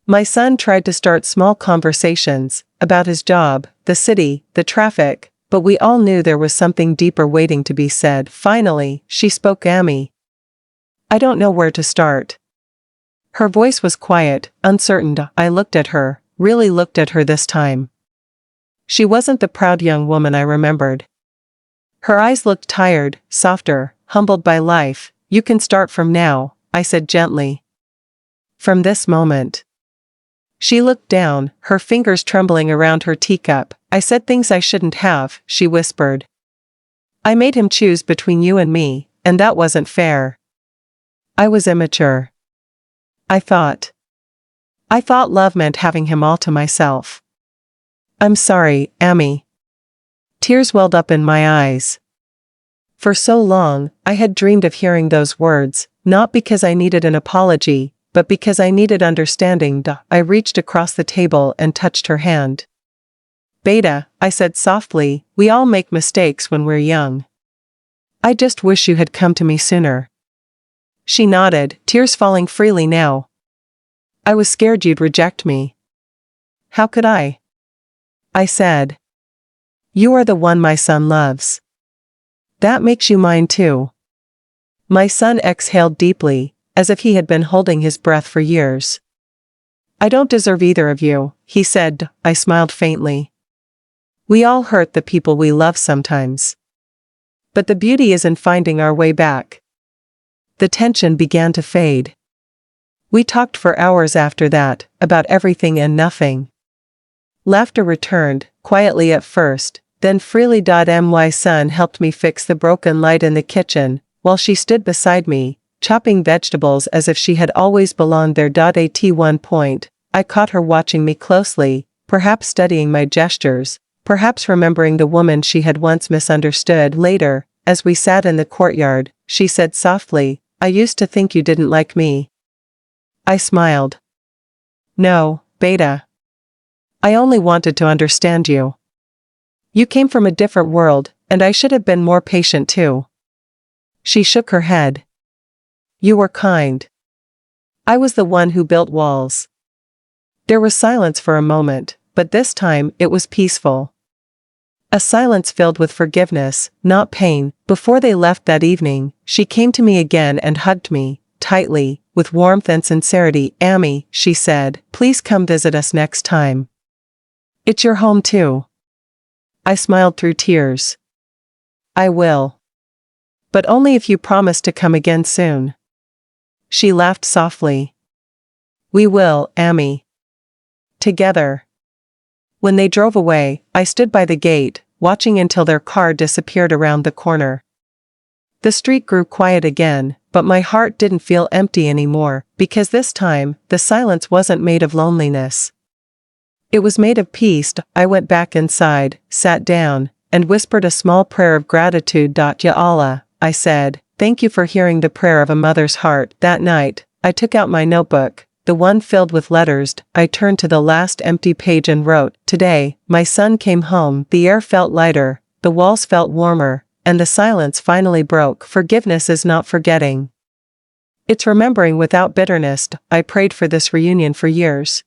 My son tried to start small conversations, about his job, the city, the traffic, but we all knew there was something deeper waiting to be said. Finally, she spoke. "Amy. I don't know where to start." Her voice was quiet, uncertain. I looked at her, really looked at her this time. She wasn't the proud young woman I remembered. Her eyes looked tired, softer, humbled by life. "You can start from now," I said gently. "From this moment." She looked down, her fingers trembling around her teacup. "I said things I shouldn't have," she whispered. "I made him choose between you and me, and that wasn't fair. I was immature. I thought love meant having him all to myself. I'm sorry, Amy." Tears welled up in my eyes. For so long, I had dreamed of hearing those words, not because I needed an apology, but because I needed understanding. I reached across the table and touched her hand. "Beta," I said softly, "we all make mistakes when we're young. I just wish you had come to me sooner." She nodded, tears falling freely now. "I was scared you'd reject me." "How could I?" I said. "You are the one my son loves. That makes you mine too." My son exhaled deeply, as if he had been holding his breath for years. "I don't deserve either of you," he said. I smiled faintly. "We all hurt the people we love sometimes. But the beauty is in finding our way back." The tension began to fade. We talked for hours after that, about everything and nothing. Laughter returned, quietly at first, Then freely.my son helped me fix the broken light in the kitchen, while she stood beside me, chopping vegetables as if she had always belonged there. At one point, I caught her watching me closely, perhaps studying my gestures, perhaps remembering the woman she had once misunderstood. Later, as we sat in the courtyard, she said softly, "I used to think you didn't like me." I smiled. "No, Beta. I only wanted to understand you. You came from a different world, and I should have been more patient too." She shook her head. "You were kind. I was the one who built walls." There was silence for a moment, but this time it was peaceful. A silence filled with forgiveness, not pain. Before they left that evening, she came to me again and hugged me, tightly, with warmth and sincerity. "Amy," she said, "please come visit us next time. It's your home too." I smiled through tears. "I will. But only if you promise to come again soon." She laughed softly. "We will, Amy. Together." When they drove away, I stood by the gate, watching until their car disappeared around the corner. The street grew quiet again, but my heart didn't feel empty anymore, because this time, the silence wasn't made of loneliness. It was made of peace. I went back inside, sat down, and whispered a small prayer of gratitude. Ya Allah, I said, thank you for hearing the prayer of a mother's heart. That night, I took out my notebook, the one filled with letters. I turned to the last empty page and wrote, "Today, my son came home." The air felt lighter, the walls felt warmer, and the silence finally broke. Forgiveness is not forgetting. It's remembering without bitterness. I prayed for this reunion for years.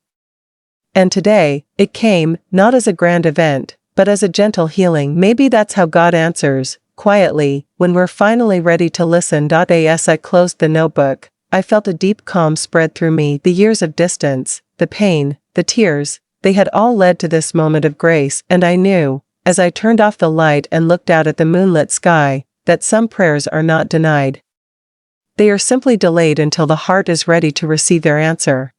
And today, it came, not as a grand event, but as a gentle healing. Maybe that's how God answers, quietly, when we're finally ready to listen. As I closed the notebook, I felt a deep calm spread through me. The years of distance, the pain, the tears, they had all led to this moment of grace, and I knew, as I turned off the light and looked out at the moonlit sky, that some prayers are not denied. They are simply delayed until the heart is ready to receive their answer.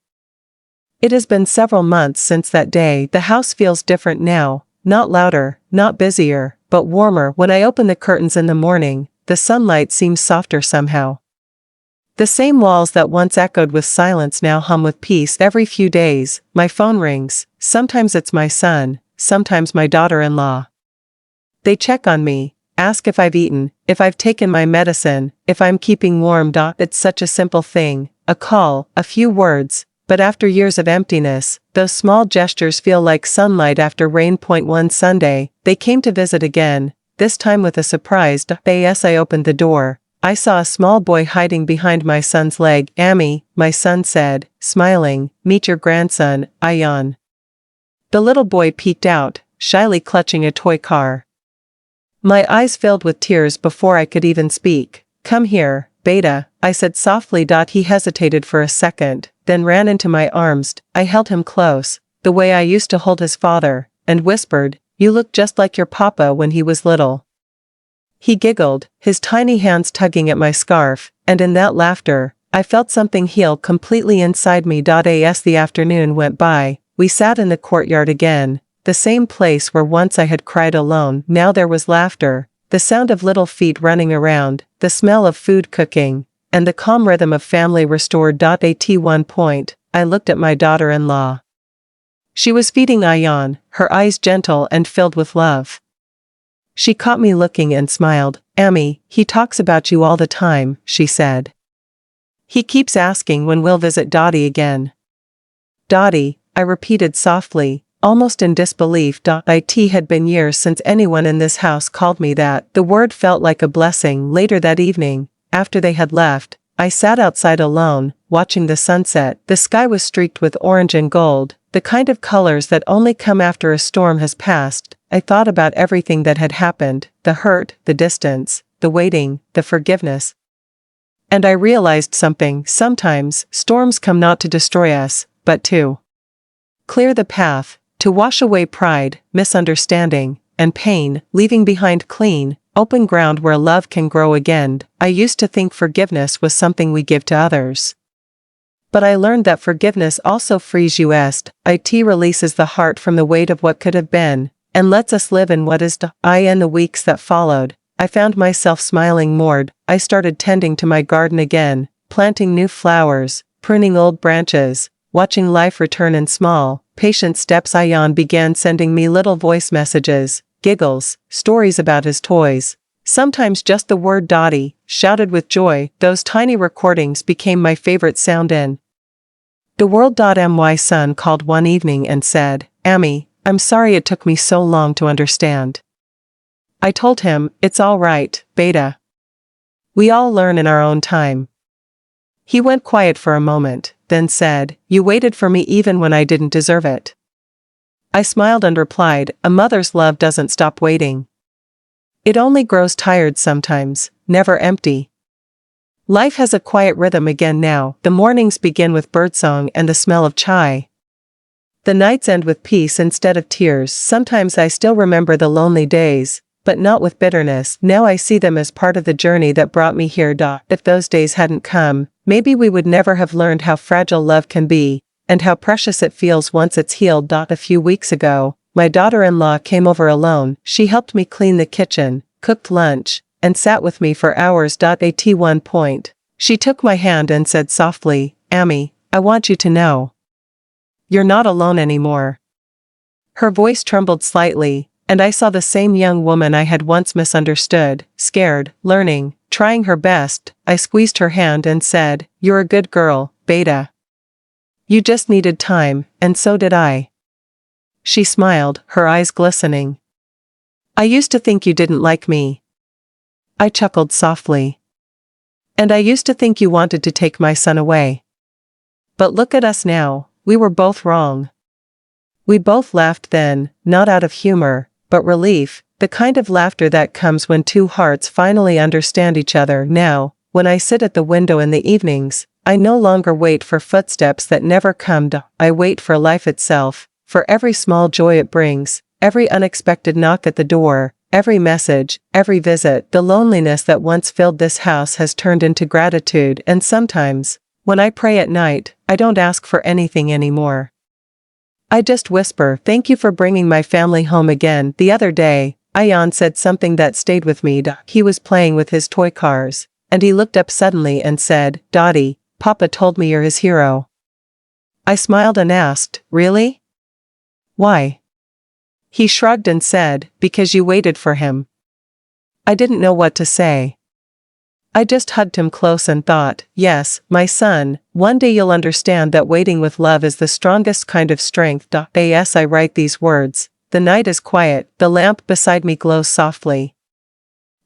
It has been several months since that day. The house feels different now, not louder, not busier, but warmer. When I open the curtains in the morning, the sunlight seems softer somehow. The same walls that once echoed with silence now hum with peace. Every few days, my phone rings. Sometimes it's my son, sometimes my daughter-in-law. They check on me, ask if I've eaten, if I've taken my medicine, if I'm keeping warm. It's such a simple thing, a call, a few words, but after years of emptiness, those small gestures feel like sunlight after rain. One Sunday, they came to visit again, this time with a surprise. As I opened the door, I saw a small boy hiding behind my son's leg. "Amy," my son said, smiling, "meet your grandson, Ayan." The little boy peeked out, shyly clutching a toy car. My eyes filled with tears before I could even speak. "Come here, Beta," I said softly. He hesitated for a second, then ran into my arms. I held him close, the way I used to hold his father, and whispered, "You look just like your papa when he was little." He giggled, his tiny hands tugging at my scarf, and in that laughter, I felt something heal completely inside me. As the afternoon went by, we sat in the courtyard again, the same place where once I had cried alone. Now there was laughter, the sound of little feet running around, the smell of food cooking, and the calm rhythm of family restored. At one point, I looked at my daughter-in-law. She was feeding Ayan, her eyes gentle and filled with love. She caught me looking and smiled. "Amy, he talks about you all the time," she said. "He keeps asking when we'll visit Dottie again." "Dottie," I repeated softly, almost in disbelief. It had been years since anyone in this house called me that. The word felt like a blessing. Later that evening, after they had left, I sat outside alone, watching the sunset. The sky was streaked with orange and gold, the kind of colors that only come after a storm has passed. I thought about everything that had happened, the hurt, the distance, the waiting, the forgiveness. And I realized something. Sometimes, storms come not to destroy us, but to clear the path, to wash away pride, misunderstanding, and pain, leaving behind clean, open ground where love can grow again. I used to think forgiveness was something we give to others. But I learned that forgiveness also frees us. It releases the heart from the weight of what could have been. and lets us live in what is. In the weeks that followed, I found myself smiling more. I started tending to my garden again, planting new flowers, pruning old branches, watching life return in small, patient steps. Ion began sending me little voice messages, giggles, stories about his toys. Sometimes just the word Dottie, shouted with joy. Those tiny recordings became my favorite sound in the world. My son called one evening and said, "Ammy, I'm sorry it took me so long to understand." I told him, "It's all right, Beta. We all learn in our own time." He went quiet for a moment, then said, "You waited for me even when I didn't deserve it." I smiled and replied, "A mother's love doesn't stop waiting. It only grows tired sometimes, never empty." Life has a quiet rhythm again now. The mornings begin with birdsong and the smell of chai. The nights end with peace instead of tears. Sometimes I still remember the lonely days, but not with bitterness. Now I see them as part of the journey that brought me here. If those days hadn't come, maybe we would never have learned how fragile love can be, and how precious it feels once it's healed. A few weeks ago, my daughter-in-law came over alone. She helped me clean the kitchen, cooked lunch, and sat with me for hours. At one point, she took my hand and said softly, "Ammy, I want you to know you're not alone anymore." Her voice trembled slightly, and I saw the same young woman I had once misunderstood, scared, learning, trying her best. I squeezed her hand and said, "You're a good girl, Beta. You just needed time, and so did I." She smiled, her eyes glistening. "I used to think you didn't like me." I chuckled softly. "And I used to think you wanted to take my son away. But look at us now, we were both wrong." We both laughed then, not out of humor, but relief, the kind of laughter that comes when two hearts finally understand each other. Now, when I sit at the window in the evenings, I no longer wait for footsteps that never come. I wait for life itself, for every small joy it brings, every unexpected knock at the door, every message, every visit. The loneliness that once filled this house has turned into gratitude, and sometimes, when I pray at night, I don't ask for anything anymore. I just whisper, "Thank you for bringing my family home again." The other day, Ion said something that stayed with me. He was playing with his toy cars, and he looked up suddenly and said, "Dottie, Papa told me you're his hero." I smiled and asked, "Really? Why?" He shrugged and said, "Because you waited for him." I didn't know what to say. I just hugged him close and thought, "Yes, my son, one day you'll understand that waiting with love is the strongest kind of strength." As I write these words, the night is quiet, the lamp beside me glows softly.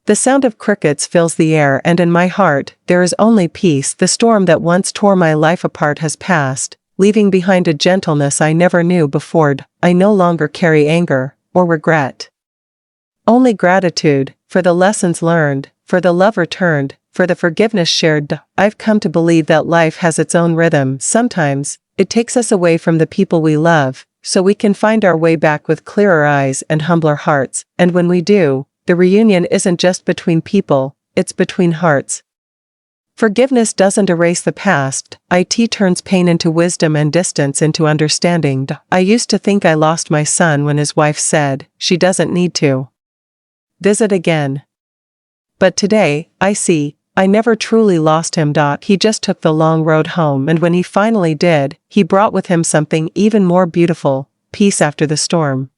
The sound of crickets fills the air, and in my heart, there is only peace. The storm that once tore my life apart has passed, leaving behind a gentleness I never knew before. I no longer carry anger or regret. Only gratitude, for the lessons learned, for the love returned, for the forgiveness shared. I've come to believe that life has its own rhythm. Sometimes, it takes us away from the people we love, so we can find our way back with clearer eyes and humbler hearts. And when we do, the reunion isn't just between people, it's between hearts. Forgiveness doesn't erase the past. It turns pain into wisdom and distance into understanding. I used to think I lost my son when his wife said, "She doesn't need to visit again." But today, I see, I never truly lost him. He just took the long road home, and when he finally did, he brought with him something even more beautiful, peace after the storm.